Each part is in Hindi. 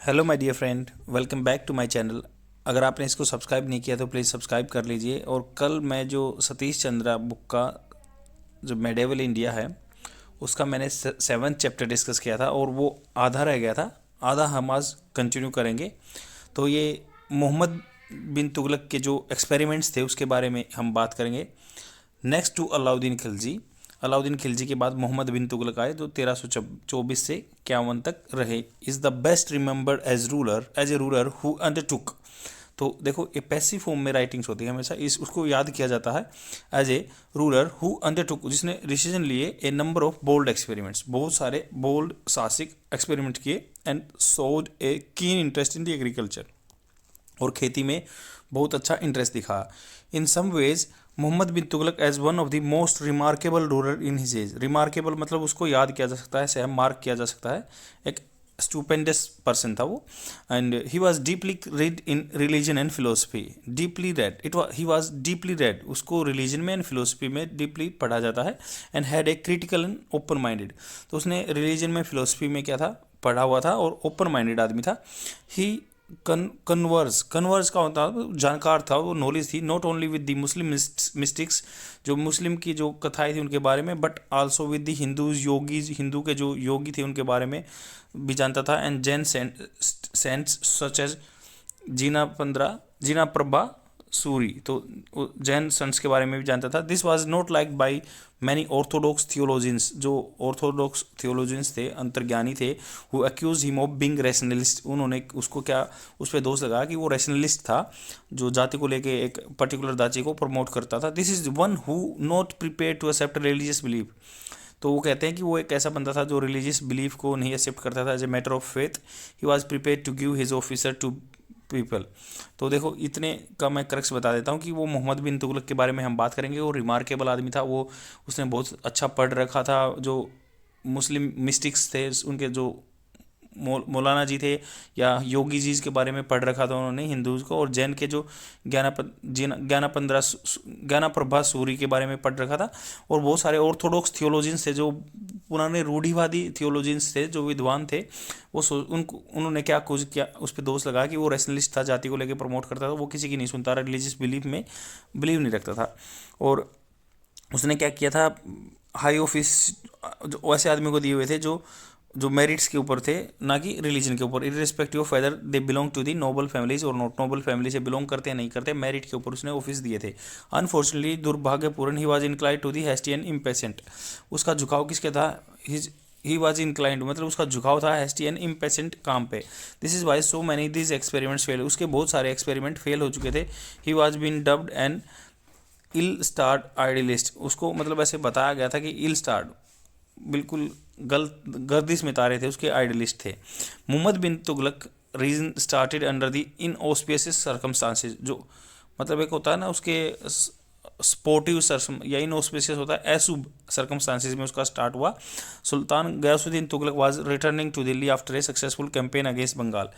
Hello my dear friend, welcome back to my channel. अगर आपने इसको सब्सक्राइब नहीं किया तो प्लीज़ सब्सक्राइब कर लीजिए। और कल मैं जो सतीश चंद्रा बुक का जो मेडिवल इंडिया है उसका मैंने 7th चैप्टर डिस्कस किया था और वो आधा रह गया था। आधा हम आज कंटिन्यू करेंगे। तो ये मोहम्मद बिन तुगलक के जो एक्सपेरिमेंट्स थे उसके बारे में हम बात करेंगे। Next to Alauddin Khilji. अलाउद्दीन खिलजी के बाद मोहम्मद बिन तुगलक आए जो 1324 से 51 तक रहे। Is the best remembered as a ruler who undertook. तो देखो, ये पैसिव फॉर्म में राइटिंग्स होती है हमेशा, इस उसको याद किया जाता है। As a ruler who undertook, जिसने डिसीजन लिए a number of bold experiments, बहुत सारे बोल्ड साहसिक एक्सपेरिमेंट किए। एंड सोड ए keen interest in the agriculture, और खेती में बहुत अच्छा इंटरेस्ट दिखाया। In some ways Mohammad bin Tughlaq as one of the most remarkable ruler in his age. Remarkable मतलब उसको याद किया जा सकता है, से मार्क किया जा सकता है। एक स्टूपेंडस पर्सन था वो। And he was deeply read in religion and philosophy. Deeply red, he was deeply red, उसको रिलीजन में एंड फिलोसफी में डीपली पढ़ा जाता है। And had a critical and open minded, तो उसने रिलीजन में फिलोसफी में क्या था, पढ़ा हुआ था और ओपन माइंडेड आदमी था। ही कन्वर्स का होता जानकार था, वो नॉलेज थी not only with the Muslim mystics, जो मुस्लिम की जो कथाएं थी उनके बारे में, but also with the Hindus yogis, Hindu के जो योगी थे उनके बारे में भी जानता था। And Jain saints such as Jinaprabha Suri, तो जैन संस के बारे में भी जानता था। This was not like by many orthodox theologians, जो ऑर्थोडॉक्स थियोलॉजियंस थे, अंतर्ज्ञानी थे, who accuse him of being rationalist. उन्होंने उसको क्या, उस पर दोष लगाया कि वो रैशनलिस्ट था, जो जाति को लेके एक पर्टिकुलर जाति को प्रमोट करता था। This is one who not prepare to accept religious belief. तो वो कहते हैं कि वो एक ऐसा बंदा था जो रिलीजियस बिलीफ को नहीं एक्सेप्ट करता था as a matter of faith. He was prepare to give his officer to people. तो देखो, इतने का मैं क्रक्स बता देता हूँ कि वो मोहम्मद बिन तुगलक के बारे में हम बात करेंगे। वो रिमार्केबल आदमी था, वो उसने बहुत अच्छा पढ़ रखा था। जो मुस्लिम मिस्टिक्स थे उनके जो मौलाना जी थे या योगी जी के बारे में पढ़ रखा था उन्होंने हिंदूज को, और जैन के जो ज्ञाना प्रभा सूरी के बारे में पढ़ रखा था। और बहुत सारे ऑर्थोडॉक्स थियोलॉजियंस थे, जो पुराने रूढ़िवादी थियोलॉजियंस थे, जो विद्वान थे। उनको उन्होंने क्या कुछ किया, उस पर दोष लगा कि वो रैशनलिस्ट था, जाति को लेकर प्रमोट करता था, वो किसी की नहीं सुनता, रिलीजियस बिलीफ में बिलीव नहीं रखता था। और उसने क्या किया था, हाई ऑफिस जो ऐसे आदमी को दिए हुए थे जो जो मेरिट्स के ऊपर थे, ना कि रिलीजन के ऊपर, irrespective of whether they belong to the noble families और नॉट। नोबल फैमिली से बिलोंग करते हैं नहीं करते, मेरिट के ऊपर उसने ऑफिस दिए थे। अनफॉर्चुनेटली, दुर्भाग्यपूर्ण, he was inclined to the hasty and impatient. उसका झुकाव किसके था, ही वॉज इंक्लाइंड मतलब उसका झुकाव था हैस्टी एंड इम्पेशेंट काम पे। This is why so many this experiments fail. उसके बहुत सारे एक्सपेरिमेंट फेल हो चुके थे। He was been dubbed and ill starred idealist. उसको मतलब ऐसे बताया गया था कि इल स्टार्ड, बिल्कुल गलत गर्दिश में तारे थे, उसके आइडियलिस्ट थे। Mohammad bin Tughlaq reign started under the inauspicious circumstances. जो मतलब एक होता है ना, उसके स्पोर्टिव या इन ऑस्पिशियस होता है, अशुभ सर्कमस्टांसेस में उसका स्टार्ट हुआ। Sultan Ghiyasuddin Tughlaq was returning to Delhi after a successful campaign against Bengal.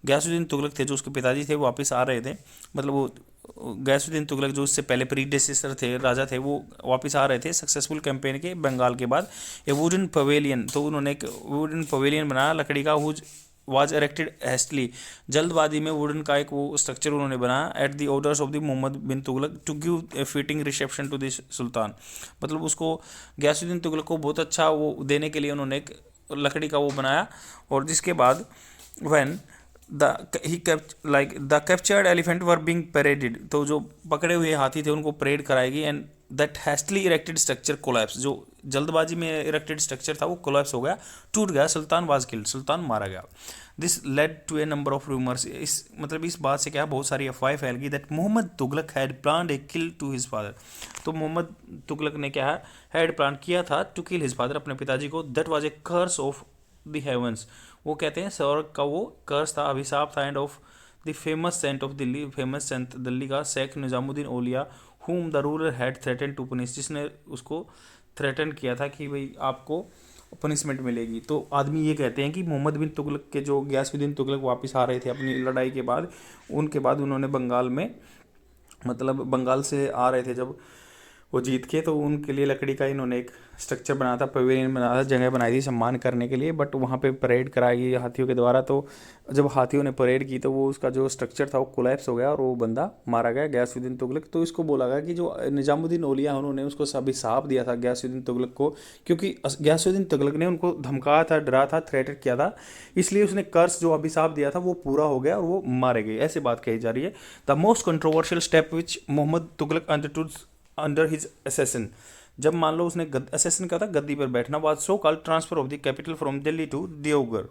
Ghiyasuddin Tughlaq थे, जो उसके पिताजी थे, वो वापस आ रहे थे। मतलब वो गयासुद्दीन तुगलक जो उससे पहले प्रीडेसेसर थे, राजा थे, वो वापस आ रहे थे सक्सेसफुल कैंपेन के बंगाल के बाद। ए वुडन पवेलियन, तो उन्होंने एक वुडन पवेलियन बनाया लकड़ी का, हुज वाज erected hastily। जल्दबाजी में वुडन का एक वो स्ट्रक्चर उन्होंने बनाया at the orders of the Mohammad bin Tughlaq to give a fitting reception to the sultan. मतलब उसको गयासुद्दीन तुगलक को बहुत अच्छा वो देने के लिए उन्होंने एक लकड़ी का वो बनाया। और जिसके बाद when the captured elephant were being paraded, तो जो पकड़े हुए हाथी थे उनको परेड कराएगी। And that hastily erected structure collapse, जो जल्दबाजी में इरेक्टेड स्ट्रक्चर था वो कोलैप्स हो गया, टूट गया। सुल्तान वाज किल्ड, सुल्तान मारा गया। This led to a number of rumours. इस बात से क्या, बहुत सारी अफवाहें फैल गई that Mohammad Tughlaq had planned a kill to his father. तो मोहम्मद तुगलक ने क्या है, हैड प्लान किया था टू किल हिज फादर, अपने पिताजी को। That was a curse of the heavens, वो कहते हैं स्वर्ग का वो कर्स था, अभिशाप था। And of the famous saint of Delhi, famous saint Delhi का Shaikh Nizamuddin Auliya, whom the ruler had threaten to punish, जिसने उसको थ्रेटन किया था कि भाई आपको पनिशमेंट मिलेगी। तो आदमी ये कहते हैं कि मोहम्मद बिन तुगलक के जो गयासुद्दीन तुगलक वापस आ रहे थे अपनी लड़ाई के बाद, उनके बाद उन्होंने बंगाल में, मतलब बंगाल से आ रहे थे जब, वो जीत के, तो उनके लिए लकड़ी का इन्होंने एक स्ट्रक्चर बनाया था, पवेलियन बनाया था, जगह बनाई थी सम्मान करने के लिए, बट वहाँ पे परेड कराई गई हाथियों के द्वारा। तो जब हाथियों ने परेड की तो वो उसका जो स्ट्रक्चर था वो कोलैप्स हो गया और वो बंदा मारा गया, गयासुद्दीन तुगलक। तो इसको बोला गया कि जो निजामुद्दीन औलिया उन्होंने उसको अभिशाप दिया था गयासुद्दीन तुगलक को, क्योंकि गयासुद्दीन तुगलक ने उनको धमकाया था, डरा था, थ्रेटेड किया था, इसलिए उसने कर्स जो अभिशाप दिया था वो पूरा हो गया और वो मारे गए, ऐसे बात कही जा रही है। The most controversial step which Mohammad Tughlaq undertook under his accession, जब मान लो उसने असेसन का था, गद्दी पर बैठना, बाद so called transfer of the capital from Delhi to Devghar.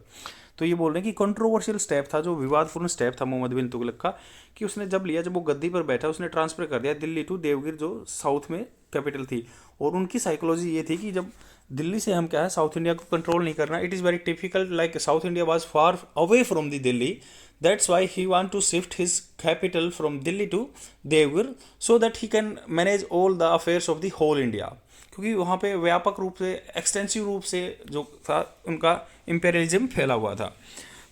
तो ये बोल रहे हैं कि कंट्रोवर्शियल स्टेप था, जो विवादपूर्ण स्टेप था मोहम्मद बिन तुगलक का, कि उसने जब लिया, जब वो गद्दी पर बैठा, उसने ट्रांसफर कर दिया दिल्ली टू देवगिर, जो साउथ में कैपिटल थी। और उनकी साइकोलॉजी ये थी कि जब दिल्ली से हम क्या है साउथ इंडिया को कंट्रोल नहीं करना, it is very typical, like South India was far away from the Delhi, that's why he want to shift his capital from Delhi to Devagiri so that he can manage all the affairs of the whole India, क्योंकि वहाँ पे व्यापक रूप से, एक्सटेंसिव रूप से जो था उनका इम्पेरियलिज्म फैला हुआ था।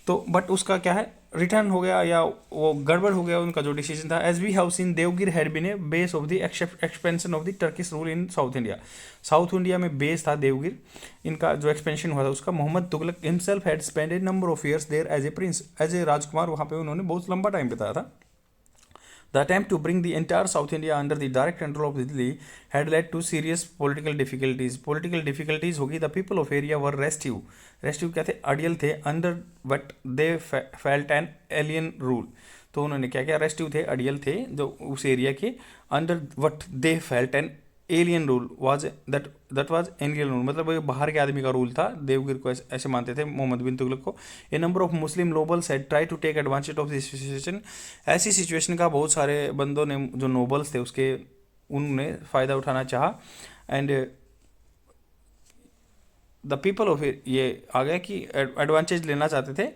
तो बट उसका क्या है, रिटर्न हो गया या वो गड़बड़ हो गया उनका जो डिसीजन था। As we have seen, Devagiri had been a base of the expansion of the Turkish rule in South India, South India में बेस था देवगिर, इनका जो एक्सपेंशन हुआ था उसका। Mohammad Tughlaq himself had spend a number of years there as a prince, as a राजकुमार वहाँ पे उन्होंने बहुत लंबा टाइम बिताया था। The attempt to bring the entire South India under the direct control of Delhi had led to serious political difficulties. Political difficulties होगी, the people of area were restive. Restive क्या थे, अड़ियल थे, under what they felt an alien rule. तो उन्होंने क्या किया, रेस्टिव थे, अड़ियल थे जो उस एरिया के, under what they felt an alien rule was that was alien rule, मतलब ये बाहर के आदमी का रूल था, देवगिर को ऐसे मानते थे मोहम्मद बिन तुगलक को। A number of Muslim nobles had try to take advantage of this situation, ऐसी सिचुएशन का बहुत सारे बंदों ने, जो नोबल्स थे उसके, उन्होंने फ़ायदा उठाना चाहा। एंड द पीपल ऑफ, ये आ गया कि एडवांटेज लेना चाहते थे,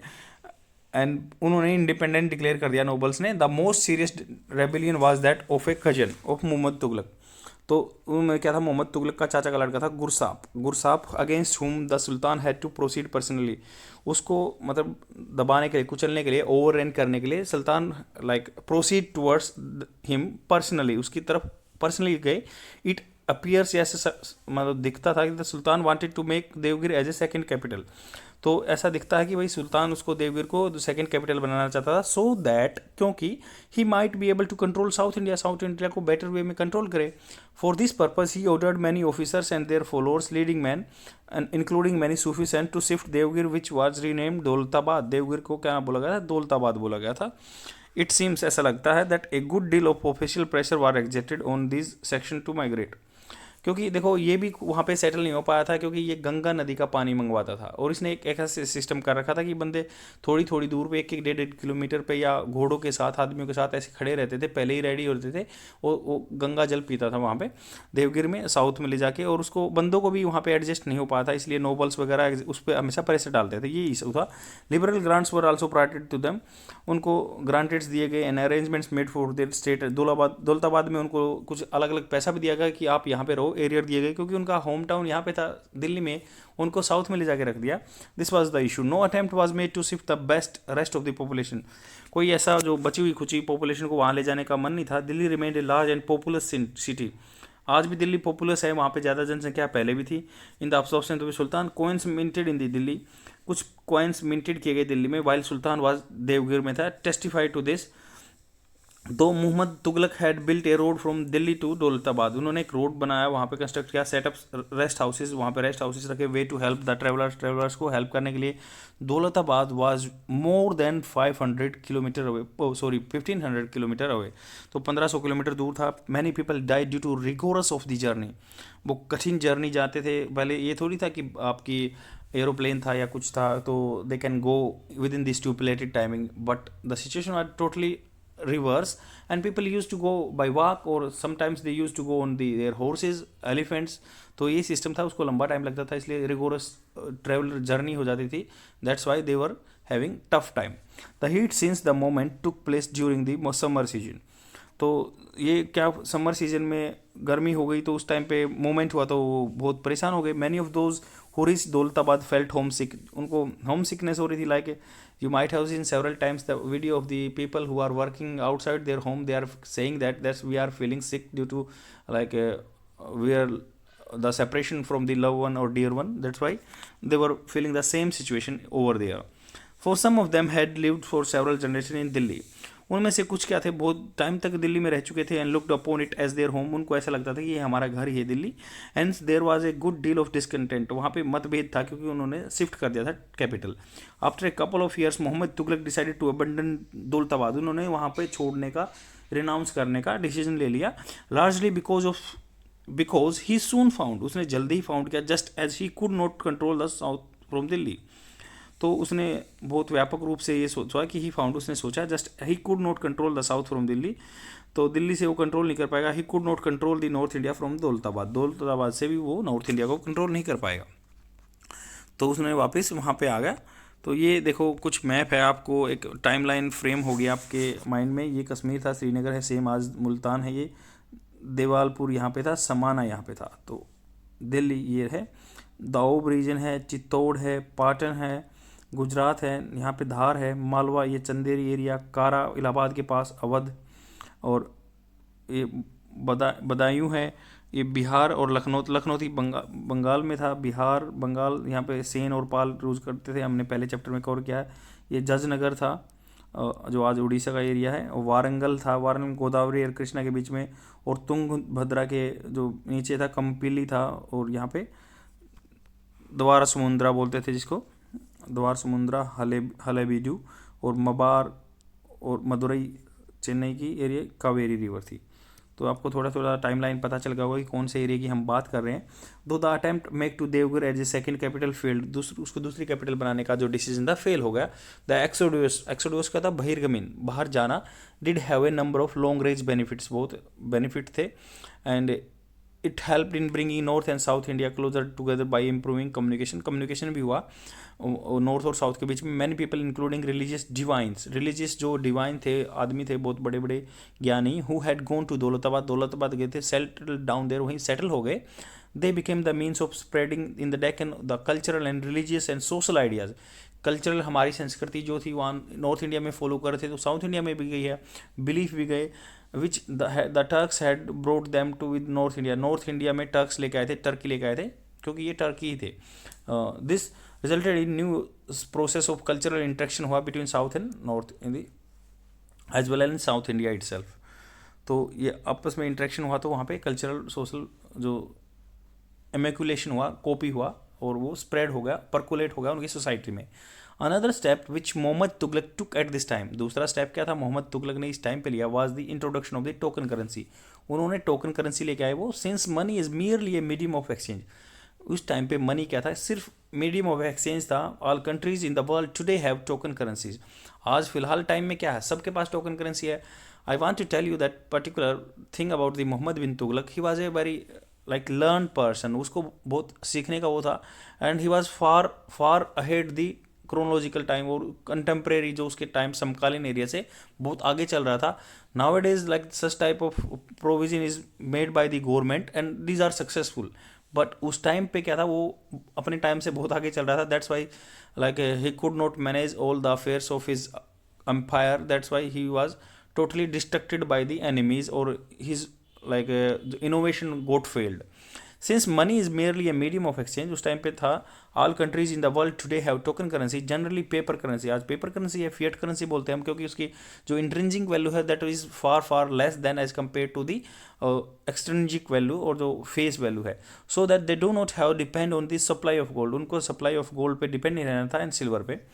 एंड उन्होंने इंडिपेंडेंट डिक्लेयर कर दिया नोबल्स ने। The most serious rebellion was that of a cousin of Mohammad Tughlaq, तो उनमें क्या था, मोहम्मद तुगलक का चाचा का लड़का था Gurshasp against whom the sultan had to proceed personally, उसको मतलब दबाने के लिए, कुचलने के लिए, ओवर रेन करने के लिए sultan like proceed towards him personally, उसकी तरफ पर्सनली गए। इट अपीयर्स, ऐसे मतलब दिखता था कि the sultan wanted to make Devagiri as a second capital, तो ऐसा दिखता है कि भाई सुल्तान उसको देवगिर को सेकंड कैपिटल बनाना चाहता था, सो दैट, क्योंकि he might be able to control South India, South India को बेटर वे में कंट्रोल करे। For this purpose he ordered many officers and their followers, leading man and including many Sufis, and to shift Devagiri which was renamed Daulatabad, Devagiri को क्या बोला गया था, दौलताबाद बोला गया था। इट सीम्स, ऐसा लगता है, that a good deal of official pressure was exerted on this section to migrate, क्योंकि देखो ये भी वहाँ पे सेटल नहीं हो पाया था, क्योंकि ये गंगा नदी का पानी मंगवाता था, और इसने एक ऐसा सिस्टम कर रखा था कि बंदे थोड़ी थोड़ी दूर पे, एक एक डेढ़ डेढ़ किलोमीटर पे, या घोड़ों के साथ, आदमियों के साथ ऐसे खड़े रहते थे, पहले ही रेडी होते थे, वो गंगा जल पीता था वहाँ पे देवगिर में, साउथ में ले जाके, और उसको बंदों को भी वहाँ पे एडजस्ट नहीं हो पाया था, इसलिए नोबल्स वगैरह उस पर हमेशा प्रेशर डालते थे, ये इशू था। Liberal grants were also provided to them, उनको ग्रांटेड्स दिए गए, and arrangements made for their state. Daulatabad में उनको कुछ अलग अलग पैसा भी दिया गया कि आप यहाँ पे रहो, एरियर दिए गए, क्योंकि उनका होम टाउन यहाँ पे था दिल्ली में, उनको साउथ में ले जाके रख दिया। This was the issue. No attempt was made to shift the best rest of the population, कोई ऐसा जो बची हुई खुची पॉपुलेशन को वहाँ ले जाने का मन नहीं था। Delhi remained a large and populace city, आज भी दिल्ली पॉपुलस है, वहाँ पे ज़्यादा जनसंख्या पहले भी थी। In the absorption to sultan, coins minted in the Delhi, कुछ कॉइन्स मिंटेड किए गए दिल्ली में, वाइल सुल्तान वाज देवगिर में था। Testified to this, though Mohammad Tughlaq had built a road from Delhi to Daulatabad, उन्होंने एक रोड बनाया, वहाँ पे कंस्ट्रक्ट किया, सेटअप रेस्ट हाउसेज, वहाँ पे रेस्ट हाउसेज रखे, way to help the travellers को हेल्प करने के लिए। Daulatabad was more than 500 kilometre away, 1500 kilometre away, तो 1500 किलोमीटर दूर था। Many people died due to rigorous of the journey, वो कठिन जर्नी जाते थे, पहले ये थोड़ी था कि आपकी एरोप्लेन था या कुछ था तो they can go within the stipulated timing, but the situation are totally reverse, and people used to go by walk, or sometimes they used to go on their horses, elephants, तो ये सिस्टम था, उसको लंबा टाइम लगता था, इसलिए रिगोरस ट्रेवल जर्नी हो जाती थी, that's why they were having tough time. The heat since the moment took place during the summer season, तो ये क्या समर सीजन में गर्मी हो गई, तो उस टाइम पे मोमेंट हुआ तो वो बहुत परेशान हो गए। Many of those who reach Daulatabad felt homesick, उनको होम सिकनेस हो रही थी, like you might have seen several times the video of the people who are working outside their home, they are saying that we are feeling sick due to like where the separation from the loved one or dear one, that's why they were feeling the same situation over there. For some of them had lived for several generations in Delhi. उनमें से कुछ क्या थे, बहुत टाइम तक दिल्ली में रह चुके थे, and looked upon it as their home, उनको ऐसा लगता था कि ये हमारा घर ही है Delhi, and there was a good deal of discontent, वहाँ पे मतभेद था क्योंकि उन्होंने शिफ्ट कर दिया था capital. After a couple of years Mohammad Tughlaq decided to abandon Daulatabad, उन्होंने वहाँ पे छोड़ने का, रिनाउंस करने का डिसीजन ले लिया, largely because he soon found, उसने जल्दी ही फाउंड किया, just as he could not control the south from Delhi. तो उसने बहुत व्यापक रूप से ये सोचा कि ही फाउंड, उसने सोचा just he could not control the south from Delhi, तो दिल्ली से वो कंट्रोल नहीं कर पाएगा. ही could not control the north India from Daulatabad, Daulatabad से भी वो नॉर्थ इंडिया को कंट्रोल नहीं कर पाएगा. तो उसने वापस वहाँ पे आ गया. तो ये देखो कुछ मैप है, आपको एक टाइमलाइन फ्रेम हो गया आपके माइंड में. ये कश्मीर था, श्रीनगर है, सेम आज मुल्तान है, ये देवालपुर यहाँ पे था, समाना यहाँ पे था. तो दिल्ली ये है, दाऊब रीजन है, चित्तौड़ है, पाटन है, गुजरात है, यहाँ पे धार है, मालवा, ये चंदेरी एरिया, कारा इलाहाबाद के पास, अवध, और ये बदायूं है, ये बिहार और लखनऊ बंगाल में था, बिहार बंगाल, यहाँ पे सेन और पाल रूज करते थे, हमने पहले चैप्टर में कवर किया है. ये जजनगर था जो आज उड़ीसा का एरिया है, और वारंगल था, वारंगल गोदावरी और कृष्णा के बीच में, और तुंगभद्रा के जो नीचे था कंपिली था, और यहाँ पे द्वारा समुद्रा बोलते थे जिसको, द्वार समुद्रा, हलेबीडू, और मबार और मदुरई चेन्नई की एरिया कावेरी रिवर थी. तो आपको थोड़ा थोड़ा टाइमलाइन पता चल गया होगा कि कौन से एरिया की हम बात कर रहे हैं. Though the attempt make to Devghar as a second capital failed, उसको दूसरी कैपिटल बनाने का जो डिसीजन था फेल हो गया. द एक्सोडस का था बहिर्गमन, बाहर जाना. Did have a number of long range benefits, बहुत बेनिफिट थे, and it help in bringing north and south India closer together by improving communication भी हुआ नॉर्थ और साउथ के बीच में. Many people including religious divines, religious जो डिवाइन थे, आदमी थे बहुत बड़े बड़े ज्ञानी, who had gone to Daulatabad गए थे, सेटल डाउन देयर, वहीं सेटल हो गए. They became the means of spreading in the Deccan the cultural and religious and social ideas. Cultural हमारी संस्कृति जो थी वहाँ नॉर्थ इंडिया में फॉलो कर रहे थे, तो साउथ इंडिया में भी गई है, बिलीफ भी गए, which the Turks had brought them to with north India. North India में टर्क्स लेके आए थे, टर्की लेके आए थे, क्योंकि ये टर्की ही थे. This resulted in new process of cultural interaction हुआ between south and north in the as well as in South India itself. तो ये आपस में इंटरेक्शन हुआ, तो वहाँ पे कल्चरल सोशल जो एमेकुलेशन हुआ, कॉपी हुआ, और वो स्प्रेड हो गया, परकुलेट हो गया उनकी सोसाइटी में. Another step which Mohammad Tughlaq took at this time, दूसरा स्टेप क्या था मोहम्मद तुगलक ने इस टाइम पे लिया, was the introduction of the token currency. उन्होंने टोकन करेंसी लेके आए वो, since money is merely a medium of exchange. उस टाइम पे मनी क्या था, सिर्फ मीडियम ऑफ एक्सचेंज था. All countries in the world today have token currencies. आज फिलहाल टाइम में क्या है, सबके पास टोकन करेंसी है. I want to tell you that particular thing about the Mohammad bin Tughlaq. He was a very like learn person, उसको बहुत सीखने का वो था, and he was far ahead the chronological time, और कंटेम्प्रेरी जो उसके टाइम समकालीन एरिया से बहुत आगे चल रहा था. Now it is like such type of provision is made by the government and these are successful. But उस टाइम पे क्या था, वो अपने टाइम से बहुत आगे चल रहा था. That's why like he could not manage all the affairs of his empire. That's why he was totally distracted by the enemies, और his like innovation got failed. Since money is merely a medium of exchange, उस टाइम पे था, all countries in the world today have token currency, generally paper currency. आज paper currency है, fiat currency बोलते हैं हम, क्योंकि उसकी जो intrinsic value है that is far less than as compared to the extrinsic value और जो face value है. So that they do not have depend on the supply of gold. उनको supply of gold पे depend नहीं रहना था, and silver पे.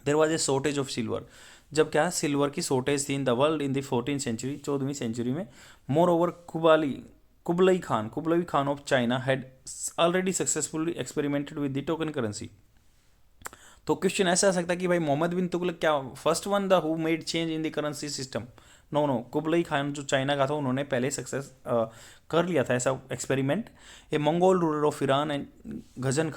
There was a shortage of silver. जब क्या सिल्वर की शॉर्टेज थी in the world in the 14th century, 14वीं सेंचुरी में. Moreover Kublai Khan of China had already successfully experimented with the token currency. तो क्वेश्चन ऐसा आ सकता है कि भाई मोहम्मद बिन तुगलक क्या first one the who made change in the currency system? No, Kublai Khan जो चाइना का था, उन्होंने पहले सक्सेस कर लिया था ऐसा experiment. A Mongol ruler of Iran and Gajan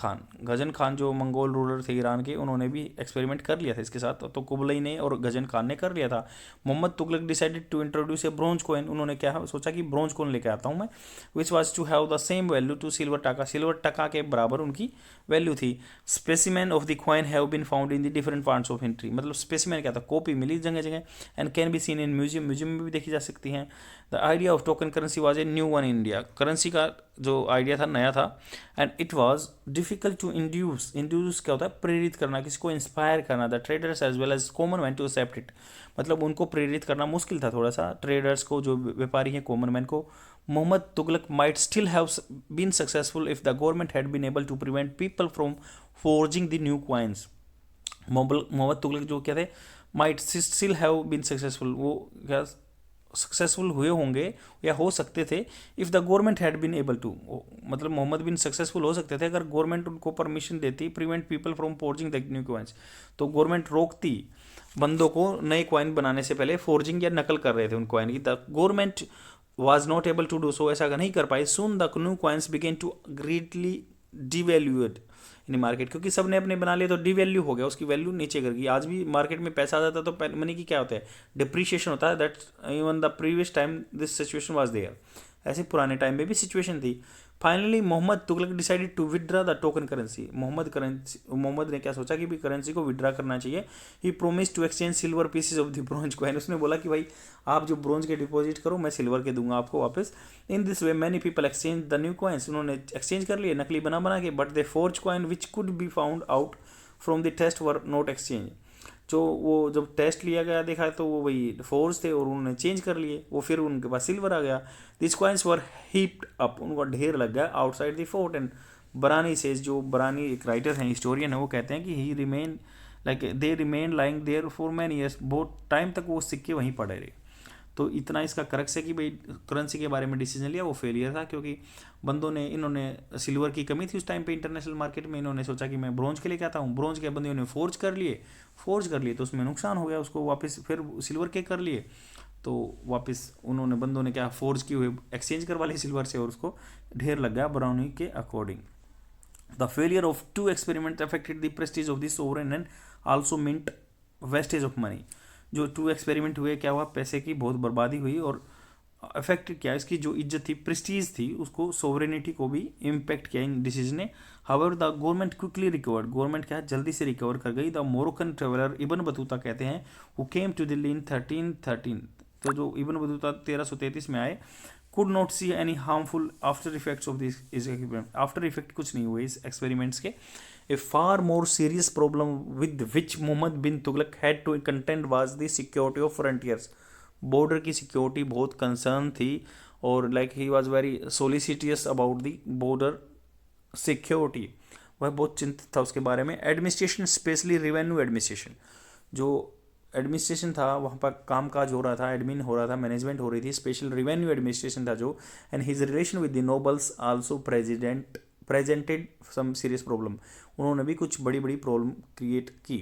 Khan जो मंगोल रूलर थे ईरान के, उन्होंने भी एक्सपेरिमेंट कर लिया था इसके साथ. तो कुबलई ने और गजन खान ने कर लिया था. Mohammad Tughlaq decided to introduce a bronze coin. उन्होंने क्या सोचा कि ब्रोंज कॉइन लेके आता हूँ मैं, which was to have the same value to silver taka के बराबर उनकी वैल्यू थी. Specimen of the coin have been found in the different parts of history. मतलब स्पेसिमेन क्या था, कॉपी मिली जगह जगह, and can be seen in museum museum में भी देखी जा सकती हैं। The idea of token currency was a new one in India. Currency का जो आइडिया था नया था, and it was difficult to induce. Induce क्या होता है? प्रेरित करना, किसी को इंस्पायर करना। The traders as well as common man to accept it. मतलब उनको प्रेरित करना मुश्किल था थोड़ा सा, ट्रेडर्स को, जो व्यापारी हैं, कॉमन मैन को। Mohammad Tughlaq might still have been successful if the government had been able to prevent people from forging the new coins. Mohammad Tughlaq जो क्या थे, might still have been successful, वो क्या सक्सेसफुल हुए होंगे या हो सकते थे, if the government had been able to. मतलब मोहम्मद बिन सक्सेसफुल हो सकते थे अगर गवर्नमेंट उनको परमिशन देती, prevent people from forging the new coins. तो गवर्नमेंट रोकती बंदों को नए कॉइन बनाने से पहले, फोर्जिंग या नकल कर रहे थे उन कॉइन की। The government was not able to do so, ऐसा नहीं कर पाई। soon the new coins began to greatly devalued in market, क्योंकि सब ने अपने बना लिए तो डिवैल्यू हो गया, उसकी वैल्यू नीचे कर गई। आज भी मार्केट में पैसा आ जाता है तो मनी की क्या होता है? डिप्रिशिएशन होता है। That even the previous time this situation was there. ऐसे पुराने टाइम में भी सिचुएशन थी। Finally Mohammad Tughlaq decided to withdraw the token currency. Mohammad ने क्या सोचा कि भी करेंसी को विदड्रा करना चाहिए। He promise to exchange silver pieces of the bronze coin. उसने बोला कि भाई आप जो ब्रोंज के डिपॉजिट करो, मैं सिल्वर के दूंगा आपको वापस। In this way many people exchange the new coins. उन्होंने एक्सचेंज कर लिए नकली बना के, but they forge coin which could be found out from the test were not exchange. जो वो जब टेस्ट लिया गया देखा तो वो वही फोर्स थे और उन्होंने चेंज कर लिए, वो फिर उनके पास सिल्वर आ गया। This coins were heaped up, उनका ढेर लग गया आउटसाइड द फोर्ट। एंड बरानी सेज, जो बरानी एक राइटर हैं, हिस्टोरियन है, वो कहते हैं कि he remain like they remain lying there for many years. बहुत टाइम तक वो सिक्के वहीं पड़े रहे। तो इतना इसका करक्स है कि भाई करेंसी के बारे में डिसीजन लिया वो फेलियर था, क्योंकि बंदों ने, इन्होंने सिल्वर की कमी थी उस टाइम पे इंटरनेशनल मार्केट में। इन्होंने सोचा कि मैं ब्रोंज के लिए क्या आता हूँ, ब्रोंज के बंदे ने फोर्ज कर लिए तो उसमें नुकसान हो गया, उसको वापस फिर सिल्वर के कर लिए तो वापस उन्होंने, बंदों ने क्या, फोर्ज की हुए एक्सचेंज करवा ली सिल्वर से और उसको ढेर लग गया ब्राउनी के according. The failure of two experiment affected the prestige of the sovereign and also meant wastage of money. जो 2 एक्सपेरिमेंट हुए, क्या हुआ, पैसे की बहुत बर्बादी हुई और अफेक्ट किया, इसकी जो इज्जत थी, प्रेस्टीज थी, उसको, सोवरेनिटी को भी इम्पैक्ट किया इन डिसीजन ने। However the government quickly recovered. Government क्या जल्दी से रिकवर कर गई। The Moroccan traveller Ibn Battuta कहते हैं, हु केम टू दिल्ली इन 1313। तो जो इब्न बतूता 1333 में आए, could not see any harmful after effects of this experiment. After effect कुछ नहीं हुए इस एक्सपेरिमेंट्स के। A far more serious problem with which Muhammad bin Tughlaq had to contend was the security of frontiers. Border की सिक्योरिटी बहुत कंसर्न थी और like he was very solicitous about the border security. वह बहुत चिंतित था उसके बारे में। एडमिनिस्ट्रेशन, स्पेशली रेवेन्यू एडमिनिस्ट्रेशन, जो एडमिनिस्ट्रेशन था वहाँ पर काम काज हो रहा था, एडमिन हो रहा था, मैनेजमेंट हो रही थी, स्पेशल रेवेन्यू एडमिनिस्ट्रेशन था जो। And his relation with the nobles also presented some serious problem. उन्होंने भी कुछ बड़ी बड़ी प्रॉब्लम क्रिएट की।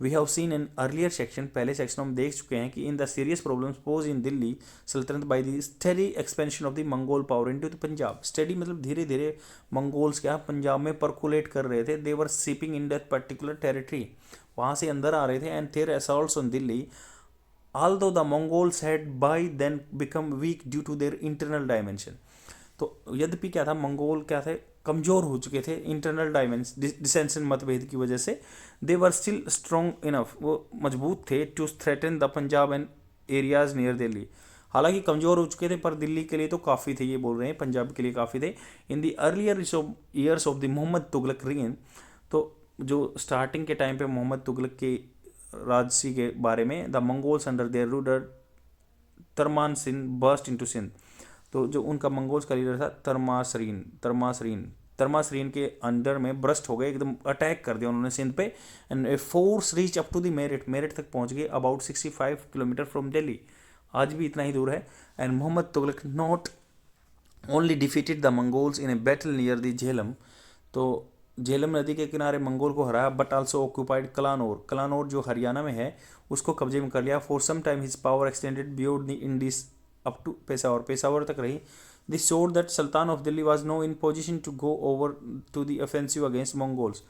We have seen in earlier section, पहले सेक्शन हम देख चुके हैं कि in the serious problems pose in Delhi सल्तनत by the steady expansion of the Mongol power into the Punjab. Steady मतलब धीरे धीरे मंगोल्स क्या पंजाब में परकुलेट कर रहे थे। They were seeping in that particular territory, वहाँ से अंदर आ रहे थे। And their assaults on Delhi, although the Mongols had by then become weak due to their internal dimension। तो यद्यपि क्या था, मंगोल क्या थे, कमज़ोर हो चुके थे इंटरनल डिसेंशन मतभेद की वजह से। They were still strong enough, वो मजबूत थे, to threaten the Punjab and areas near Delhi. हालांकि कमज़ोर हो चुके थे पर दिल्ली के लिए तो काफ़ी थे, ये बोल रहे हैं पंजाब के लिए काफ़ी थे। In the earlier years of the Mohammad Tughlaq reign, तो जो स्टार्टिंग के टाइम पे मोहम्मद तुगलक के राजसी के बारे में, the Mongols under their ruler Tarmashirin burst into Sindh. तो जो उनका मंगोल्स का लीडर था तरमासरीन के अंडर में ब्रस्ट हो गए, एकदम अटैक कर दिया उन्होंने सिंध पे। And a force reach up to the Meerut तक पहुंच गए, अबाउट 65 किलोमीटर फ्रॉम दिल्ली। आज भी इतना ही दूर है। And Mohammad Tughlaq not only defeated the Mongols in a battle near the Jhelum, तो झेलम नदी के किनारे मंगोल को हराया, बट आल्सो ऑक्यूपाइड कलानौर जो हरियाणा में है उसको कब्जे में कर लिया। For some time his power extended beyond the Indus up to Peshawar तक रही। This showed that sultan of Delhi was no in position to go over to the offensive against Mongols.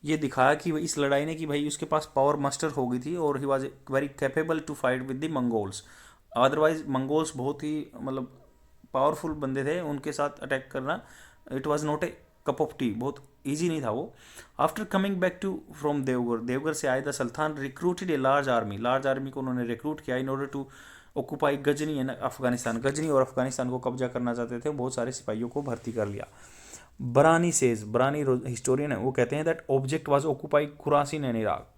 ये दिखाया कि इस लड़ाई ने कि भाई उसके पास पावर मास्टर हो गई थी और he was very capable to fight with the Mongols. Otherwise Mongols बहुत ही मतलब पावरफुल बंदे थे, उनके साथ अटैक करना it was not a cup of tea, बहुत ईजी नहीं था वो। After coming back to from Deoghar से आए the sultan recruited a large army को उन्होंने रिक्रूट किया in order to occupy Ghazni and Afghanistan, Ghazni और अफगानिस्तान को कब्जा करना चाहते थे, बहुत सारे सिपाहियों को भर्ती कर लिया। बरानी सेज, बरानी हिस्टोरियन है, वो कहते हैं that object was occupy Khurasan and Iraq,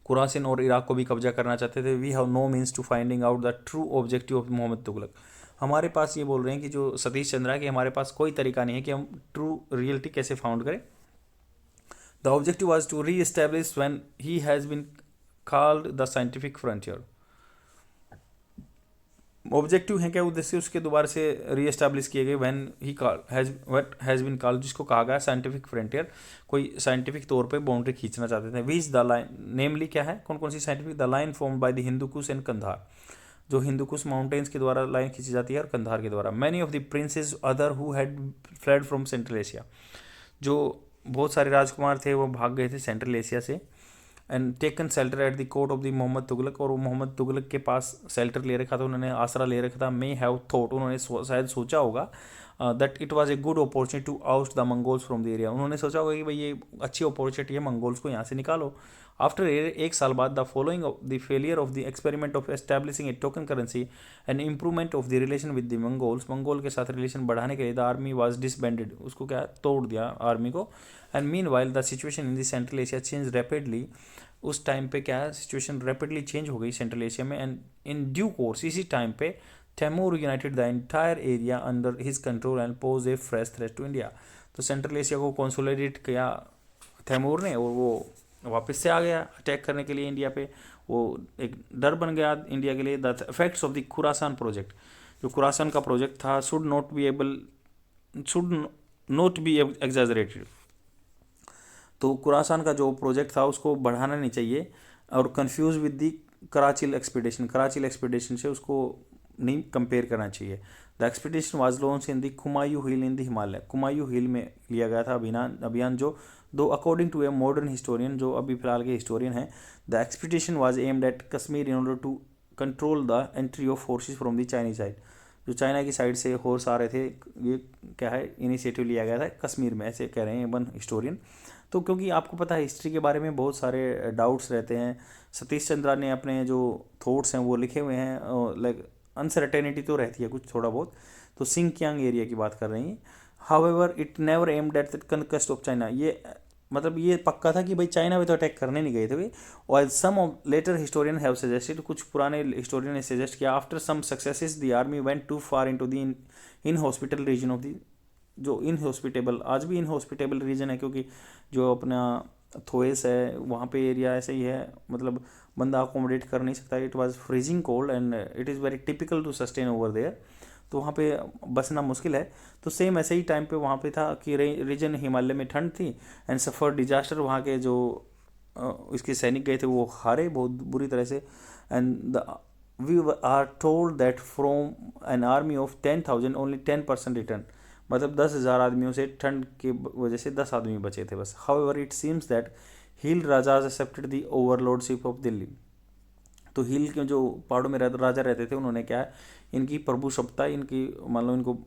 Khurasan और इराक को भी कब्जा करना चाहते थे। We have no means to finding out the true objective of Mohammad Tughlaq, हमारे पास, ये बोल रहे हैं कि जो सतीश चंद्रा के, हमारे पास कोई तरीका नहीं है कि हम ट्रू रियलिटी कैसे फाउंड करें। The objective was to reestablish when he has been called the scientific frontier, objective है क्या, उद्देश्य उसके दोबारा से री एस्टैब्लिश किए गए, when he has been called, जिसको कहा गया साइंटिफिक फ्रंटियर, कोई साइंटिफिक तौर पे बाउंड्री खींचना चाहते थे। विच द लाइन, नेमली क्या है, कौन कौन सी scientific, the line formed by the Hindu Kush and Kandahar, जो हिंदू कुश माउंटेन्स के द्वारा लाइन खींची जाती है और कंधार के द्वारा। Many of the princes other who had fled from central Asia, जो बहुत सारे राजकुमार थे वो भाग गए थे सेंट्रल एशिया से, and taken shelter at the court of the Mohammad Tughlaq, और वो मोहम्मद तुगलक के पास शेल्टर ले रखा था, उन्होंने आसरा ले रखा था। मे हैव थॉट, उन्होंने शायद सोचा होगा that it was a good opportunity to out the Mongols from the area, उन्होंने सोचा होगा कि भाई ये अच्छी अपॉर्चुनिटी है, मंगोल्स को यहाँ से निकालो। आफ्टर एक साल बाद, the following the failure of the experiment of establishing A token currency and improvement of the relation with the Mongols, Mongol के साथ रिलेशन बढ़ाने के लिए द आर्मी वाज डिसबैंडेड, उसको क्या तोड़ दिया आर्मी को। And meanwhile the situation in the central Asia change rapidly, उस टाइम पे क्या है, सिचुएशन रैपिडली चेंज हो गई सेंट्रल एशिया में। एंड इन ड्यू कोर्स, इसी टाइम पे Timur united the entire area under his control and pose a fresh threat to India, तो सेंट्रल एशिया को कंसोलिडेट किया तैमूर ने, और वो वापस से आ गया अटैक करने के लिए इंडिया पे, वो एक डर बन गया इंडिया के लिए। The effects of the Khorasan project, जो खुरासान का प्रोजेक्ट था, शुड नॉट बी एग्जैजरेटेड, तो खुरासान का जो प्रोजेक्ट था उसको बढ़ाना नहीं चाहिए, और confuse with the Qarachil expedition, Qarachil expedition से उसको नहीं कंपेयर करना चाहिए। The expedition was launch in the Kumaon hill in the Himalaya, Kumaon hill में लिया गया था अभियान जो, दो according to a modern historian, जो अभी फिलहाल के हिस्टोरियन हैं, the expedition was aimed at Kashmir in order to control the entry of forces from the Chinese side, जो चाइना की साइड से होर्स आ रहे थे, ये क्या है इनिशिएटिव लिया गया था कश्मीर में, ऐसे कह रहे हैं वन हिस्टोरियन। तो क्योंकि आपको पता है हिस्ट्री के बारे में बहुत सारे डाउट्स रहते हैं, सतीश चंद्रा ने अपने जो थॉट्स हैं वो लिखे हुए हैं, लाइक अनसर्टेनिटी तो रहती है कुछ थोड़ा बहुत, तो सिंकियांग एरिया की बात कर रही हैं। However it never aimed at the conquest of China, ये मतलब ये पक्का था कि भाई चाइना में तो अटैक करने नहीं गए थे वे। और some of later historian have suggested, कुछ पुराने हिस्टोरियन ने सजेस्ट किया, after some successes the army went to far into the inhospitable region of the, जो इनहॉस्पिटेबल, आज भी इनहॉस्पिटेबल रीजन है, क्योंकि जो अपना थोएस है वहाँ पे एरिया ऐसे ही है, मतलब बंदा अकोमोडेट कर नहीं सकता, it was freezing cold and it is very typical to sustain over there, तो वहाँ पे बसना मुश्किल है। तो सेम ऐसे ही टाइम पे वहाँ पे था कि रीजन हिमालय में ठंड थी एंड सफ़र डिजास्टर, वहाँ के जो इसके सैनिक गए थे वो हारे बहुत बुरी तरह से। And the we are told that from an army of 10,000 only 10% return, मतलब 10,000 आदमियों से ठंड की वजह से 10 आदमी बचे थे बस। However it seems that hill rajas accepted the overlordship of Delhi, तो हिल के जो पहाड़ों में राजा रहते थे उन्होंने क्या है, इनकी प्रभुसत्ता, इनकी मान लो इनको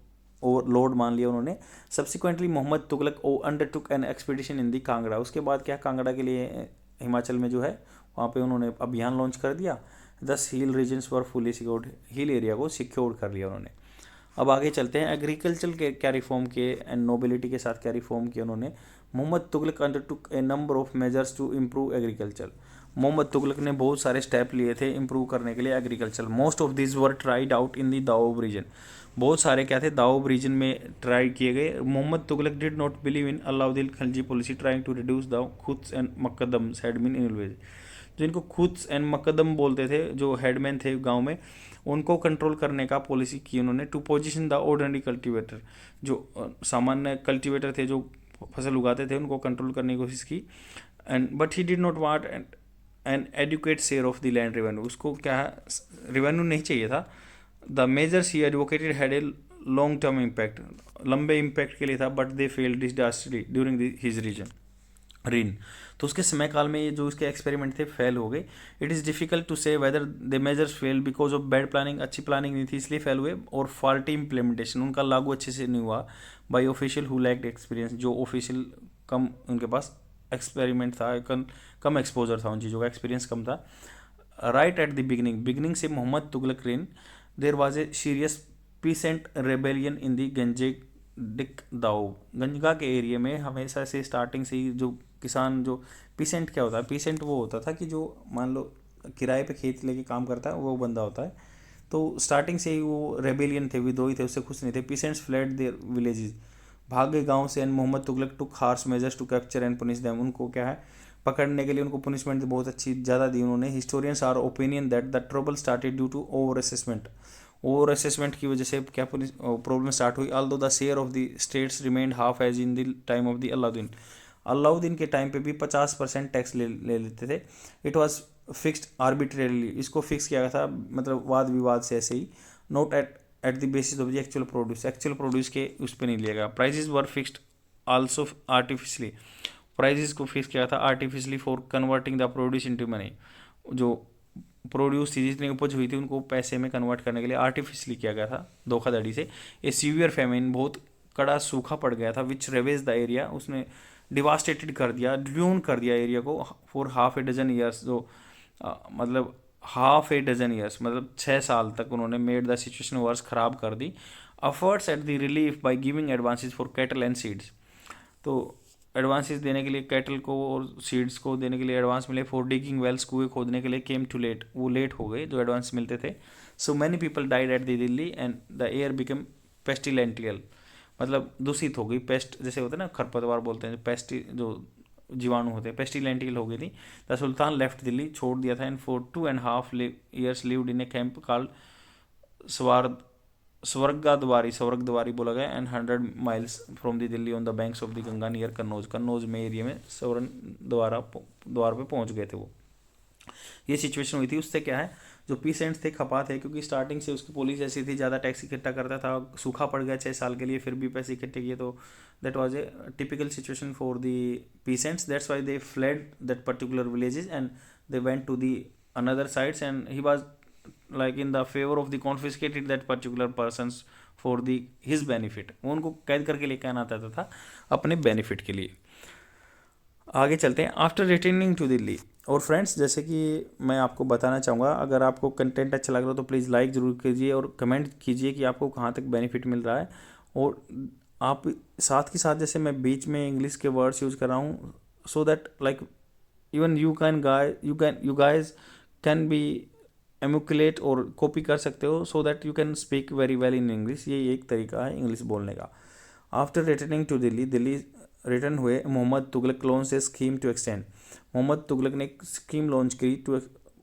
ओवरलोड मान लिया उन्होंने। Subsequently Mohammad Tughlaq undertook an expedition in the Kangra, उसके बाद क्या कांगड़ा के लिए हिमाचल में जो है वहाँ पे उन्होंने अभियान लॉन्च कर दिया। 10 hill regions were fully secured, hill area को सिक्योर कर लिया उन्होंने। अब आगे चलते हैं, एग्रीकल्चर के क्या रिफॉर्म किए एंड नोबिलिटी के साथ क्या रिफॉर्म किए उन्होंने। Mohammad Tughlaq undertook a number of measures to improve agriculture, Mohammad Tughlaq ने बहुत सारे स्टेप लिए थे इंप्रूव करने के लिए agriculture. Most of this were tried out in the Doab region, बहुत सारे क्या थे दाऊब रीजन में ट्राई किए गए। Mohammad Tughlaq did not believe in Alauddin Khilji policy trying to reduce the khuts and muqaddam headman in village, जो इनको खुत्स एंड मकदम बोलते थे, जो हेडमैन थे गांव में, उनको कंट्रोल करने का पॉलिसी की उन्होंने। To position the ordinary cultivator, जो सामान्य कल्टीवेटर थे जो फसल उगाते थे, उनको कंट्रोल करने की कोशिश की। And but he did not want an adequate share of the land revenue, उसको क्या रेवेन्यू नहीं चाहिए था। The measures he advocated had a long term impact, लंबे इम्पैक्ट के लिए था, but they failed disastrously during his reign, तो उसके समय काल में ये जो इसके एक्सपेरिमेंट थे फेल हो गए। इट इज़ डिफिकल्ट टू से whether the measures fail because of bad planning, अच्छी प्लानिंग नहीं थी इसलिए फेल हुए, और फॉल्टी इम्प्लीमेंटेशन, उनका लागू अच्छे से नहीं हुआ। By official who lacked experience, जो ऑफिशियल कम उनके पास एक्सपेरिमेंट था, कम एक्सपोजर था उन चीज़ों का, एक्सपीरियंस कम था। राइट एट द बिगिनिंग से Mohammad Tughlaq reign there was a serious peasant rebellion in the Gangetic दाओ। गंजगा के एरिया में हमेशा से स्टार्टिंग से ही जो किसान, जो पीसेंट क्या होता है, पीसेंट वो होता था कि जो मान लो किराए पे खेत लेके काम करता है, वो बंदा होता है। तो स्टार्टिंग से ही वो रेबेलियन थे, विद्रोही थे, उससे खुश नहीं थे। पीसेंट्स फ्लेड देयर विलेजेस, भाग गए गाँव से। And Mohammad Tughlaq took harsh measures to capture and punish them, उनको क्या है पकड़ने के लिए उनको पनिशमेंट बहुत अच्छी ज़्यादा दी उन्होंने। Historians are opinion that the trouble started due to over assessment, over assessment की वजह से क्या प्रॉब्लम स्टार्ट हुई। Although the share of the states remained half as in the time of the Alauddin, Alauddin के टाइम पे भी 50% टैक्स ले लेते थे। इट वॉज फिक्स्ड आर्बिट्रेरली, इसको फिक्स किया गया था मतलब वाद विवाद से ऐसे ही। Not at the basis of the actual produce के उस पर नहीं लिया गया। Prices were fixed also artificially, prices को फिक्स किया था artificially for converting the produce into money, जो प्रोड्यूस थी जितनी उपज हुई थी उनको पैसे में कन्वर्ट करने के लिए आर्टिफिशली किया गया था धोखाधड़ी से। ए सीवियर फेमिन, बहुत कड़ा सूखा पड़ गया था, विच रेवेज द एरिया, उसने डिवास्टेटेड कर दिया, ड्यून कर दिया एरिया को for half a dozen years, जो मतलब हाफ ए डजन ईयर्स मतलब 6 साल तक उन्होंने मेड द सिचुएशन वर्स, ख़राब कर दी। Efforts at the relief by giving advances for cattle and seeds, तो एडवांसेस देने के लिए कैटल को और सीड्स को देने के लिए एडवांस मिले। फॉर डिगिंग वेल्स, कुएं खोदने के लिए केम टू लेट, वो लेट हो गए जो एडवांस मिलते थे। So many people died at the Delhi and the air become pestilential, मतलब दूषित हो गई। पेस्ट जैसे होते हैं ना, खरपतवार बोलते हैं, पेस्टी जो जीवाणु होते हैं, पेस्टिलेंटियल हो गई थी। द सुल्तान लेफ्ट दिल्ली, छोड़ दिया था। And for 2.5 years lived in A camp called Swargadwari बोला गया। And 100 miles from the Delhi on the banks of the Ganga near Kannauj में एरिया में स्वर्ण द्वार पे पहुंच गए थे वो। ये सिचुएशन हुई थी। उससे क्या है, जो पीसेंट्स थे खपा थे, क्योंकि स्टार्टिंग से उसकी पॉलिसी ऐसी थी, ज़्यादा टैक्स इकट्ठा करता था, सूखा पड़ गया 6 साल के लिए, फिर भी पैसे इकट्ठे किए, तो that was a typical situation for the peasants. That's why they fled that particular villages and they went to the another sides and he was like in the favor of the confiscated that particular persons for the his benefit, वो उनको कैद करके लेकर आना चाहता था अपने बेनिफिट के लिए। आगे चलते हैं। आफ्टर रिटर्निंग टू दिल्ली, और फ्रेंड्स जैसे कि मैं आपको बताना चाहूँगा, अगर आपको कंटेंट अच्छा लग रहा हो तो प्लीज़ लाइक ज़रूर कीजिए और कमेंट कीजिए कि आपको कहाँ तक बेनिफिट मिल रहा है। और आप साथ के साथ, जैसे मैं बीच में इंग्लिश के वर्ड्स यूज़ कर रहा हूँ, so that like even you guys can be emulate और कॉपी कर सकते हो, so that you can speak very well in English. ये एक तरीका है इंग्लिश बोलने का। After returning to Delhi return हुए, Mohammad Tughlaq launch a scheme to extend, Mohammad Tughlaq ने एक स्कीम लॉन्च की टू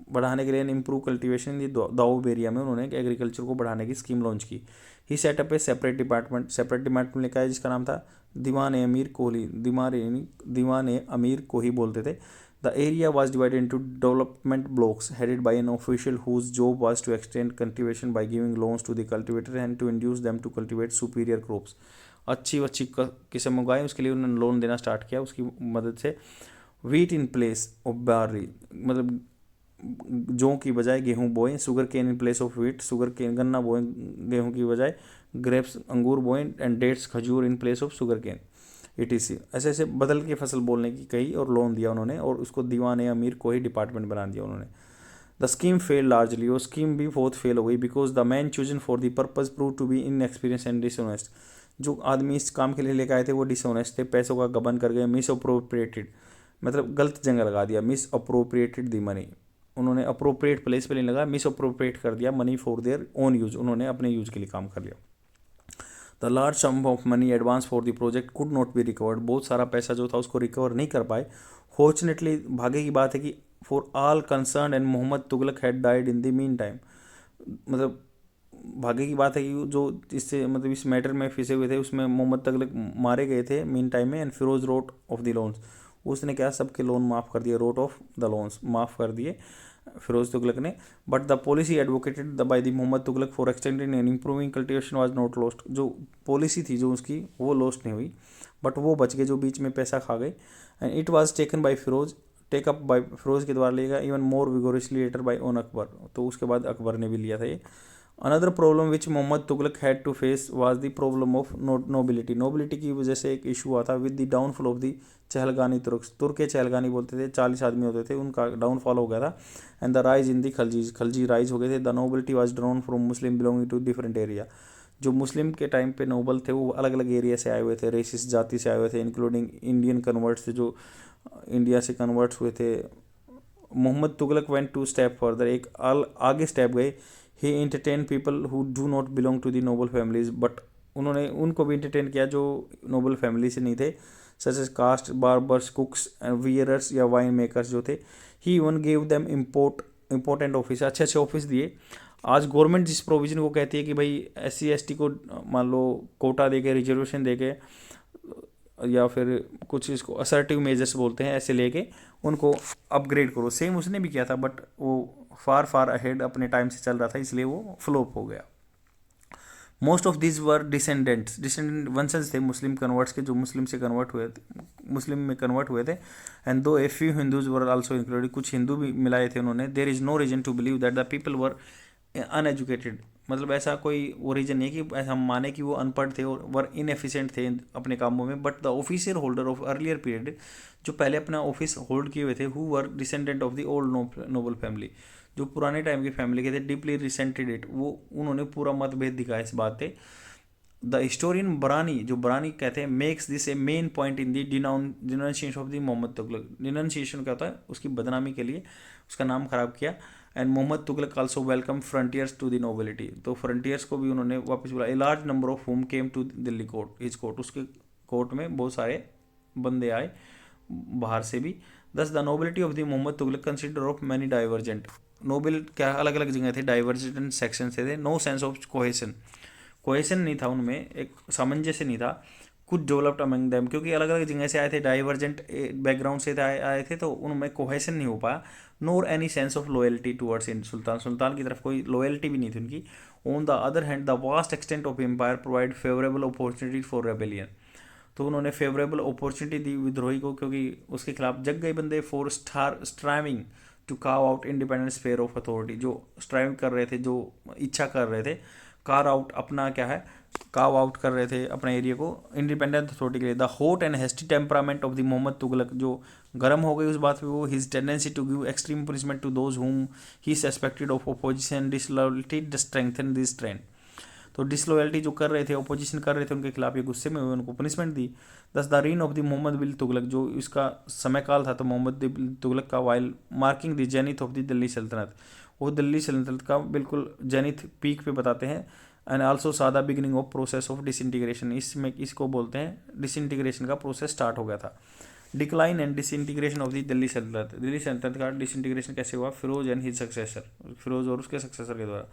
बढ़ाने के लिए, improve cultivation in Doab area में उन्होंने एग्रीकल्चर को बढ़ाने की स्कीम लॉन्च की। ही सेटअप ए सेपरेट डिपार्टमेंट लिखा है जिसका नाम था दीवान अमीर कोहली, दीवान अमीर कोही बोलते थे। The area was divided into development blocks headed by an official whose job was to extend cultivation by giving loans to the cultivator and to induce them to cultivate superior crops. अच्छी किस्म उगाएं, उसके लिए उन्होंने लोन देना स्टार्ट किया उसकी मदद से। Wheat in place of barley, मतलब जौ की बजाय गेहूँ बोएं। Sugarcane in place of wheat, sugarcane गन्ना बोएं गेहूँ की बजाय। ग्रेप्स अंगूर बोएं एंड डेट्स खजूर in place of sugarcane, ETC। ऐसे ऐसे बदल के फसल बोलने की कही और लोन दिया उन्होंने, और उसको दीवान अमीर को ही डिपार्टमेंट बना दिया उन्होंने। द स्कीम फेल लार्जली, वो स्कीम भी बहुत फेल हो गई, because the man chosen for the purpose prove to be inexperience and dishonest. जो आदमी इस काम के लिए लेकर आए थे वो डिसऑनेस्ट थे, पैसों का गबन कर गए। मिस अप्रोप्रिएटेड, मतलब गलत जगह लगा दिया। मिस अप्रोप्रिएटेड दी मनी, उन्होंने अप्रोप्रिएट प्लेस पे नहीं लगा, मिस अप्रोप्रिएट कर दिया money for their own use, उन्होंने अपने यूज के लिए काम कर लिया। The large some of money advance for the project could not be recovered, बहुत सारा पैसा जो था उसको रिकवर नहीं कर पाए। फॉर्चुनेटली भाग्य की बात है कि for all concern and Mohammad Tughlaq had died in the meantime, मतलब भाग्य की बात है कि जो इससे मतलब इस मैटर में फंसे हुए थे उसमें मोहम्मद तुगलक मारे गए थे मीन टाइम में। And Firoz wrote off the loans, उसने क्या सबके लोन माफ़ कर दिए, रोट ऑफ द लोन्स माफ़ कर दिए फिरोज तुगलक ने। But the policy advocated by the Mohammad Tughlaq for extending and improving cultivation was not lost, जो पॉलिसी थी जो उसकी वो लॉस्ट नहीं हुई, बट वो बच गए जो बीच में पैसा खा गए। And it was taken by Firoz, take up by Firoz के द्वारा लिया गया, even more vigorously later by on Akbar, तो उसके बाद अकबर ने भी लिया था ये। Another problem which Mohammad Tughlaq had to face was the problem of nobility. Nobility की वजह से एक इशू हुआ था with the downfall of the Chahalgani Turk. Turk के चहलगानी बोलते थे, 40 आदमी होते थे, उनका डाउनफॉल हो गया था। And the rise in the Khaljis, Khalji rise हो गए थे। The nobility was drawn from Muslim belonging to different area. जो मुस्लिम के टाइम पे नोबल थे वो अलग अलग एरिया से आए हुए थे, रेसिस जाति से आए हुए थे, इंक्लूडिंग इंडियन कन्वर्ट्स थे जो इंडिया से कन्वर्ट्स हुए थे। Mohammad Tughlaq went to step further, एक आगे स्टेप गए। He entertain people who do not belong to the noble families, but उन्होंने उनको भी एंटरटेन किया जो नोबल फैमिली से नहीं थे, such as caste, barbers, cooks, weavers या वाइन मेकर्स जो थे। He even gave them important office, अच्छे अच्छे ऑफिस दिए। आज गवर्नमेंट जिस प्रोविजन को कहती है कि भाई SC ST को मान लो कोटा दे के, रिजर्वेशन दे के, या फिर कुछ इसको असर्टिव मेजर्स बोलते हैं, ऐसे लेके उनको अपग्रेड करो, सेम उसने भी किया था, बट वो फार फार अहेड अपने टाइम से चल रहा था, इसलिए वो फ्लॉप हो गया। Most of this were descendant वंशज थे मुस्लिम कन्वर्ट्स के, जो मुस्लिम से कन्वर्ट हुए थे, मुस्लिम में कन्वर्ट हुए थे। And though a few Hindus were also included, कुछ हिंदू भी मिलाए थे उन्होंने। There is no reason to believe that the people were uneducated, मतलब ऐसा कोई वो रीजन नहीं है कि ऐसा हम माने कि वो अनपढ़ थे और वर इनएफिशिएंट थे अपने कामों में। But the official holder of earlier period, जो पहले अपना ऑफिस होल्ड किए हुए थे, who were descendant of the old Nobel family, जो पुराने टाइम की फैमिली के थे, डीपली रिसेंटेड इट, वो उन्होंने पूरा मतभेद दिखाया इस बात पे। द हिस्टोरियन बरानी, जो बरानी कहते हैं, makes this a main point in the denunciation of the Mohammad Tughlaq. Denunciation क्या होता है, उसकी बदनामी के लिए, उसका नाम खराब किया। And Mohammad Tughlaq also welcome frontiers to the nobility, तो फ्रंटियर्स को भी उन्होंने वापस बुलाया। A large number of whom came to Delhi court, his court, उसके कोर्ट में बहुत सारे बंदे आए बाहर से भी। Thus the nobility of the Mohammad Tughlaq consider of many divergent, noble क्या अलग अलग जगह थे, डाइवर्जेंट सेक्शन थे। नो सेंस ऑफ कोहेसन नहीं था उनमें, एक सामंजस्य नहीं था। कुछ डेवलप्ड अमंग देम, क्योंकि अलग अलग जगह से आए थे, डाइवर्जेंट बैकग्राउंड से आए थे, तो उनमें कोहेसन नहीं हो पाया। Nor any sense of loyalty towards in sultan, सुल्तान की तरफ कोई लॉयल्टी भी नहीं थी उनकी। On the other hand the vast extent of empire provide favourable opportunity for rebellion, तो उन्होंने फेवरेबल अपॉर्चुनिटी दी विद्रोही को, क्योंकि उसके खिलाफ जग गए बंदे। For striving to carve out independent sphere of authority, जो स्ट्राइव कर रहे थे, जो इच्छा कर रहे थे, कार आउट अपना क्या है, कार्व आउट कर रहे थे अपने एरिया को इंडिपेंडेंट अथॉरिटी के लिए। The hot and hasty temperament of the Mohammad Tughlaq, जो गर्म हो गई उस बात पे वो, his tendency to give extreme punishment to those whom he suspected of opposition disloyalty strengthen this trend, तो डिसलॉयल्टी जो कर रहे थे, अपोजिशन कर रहे थे उनके खिलाफ, ये गुस्से में हुए, उनको पनिशमेंट दी। Thus the reign of the Mohammad bin Tughlaq, जो इसका समय काल था तो मोहम्मद बिन तुगलक का, while marking the zenith of the Delhi सल्तनत, वो दिल्ली सल्तनत का बिल्कुल जेनिथ पीक पे बताते हैं। एंड आल्सो सादा beginning of process of disintegration, इसमें इसको बोलते हैं डिसइंटीग्रेशन का प्रोसेस स्टार्ट हो गया था। Decline and disintegration of the Delhi sultanate, Delhi सल्तनत का डिसइंटीग्रेशन कैसे हुआ, Firoz and his successor, Firoz और उसके सक्सेसर के द्वारा।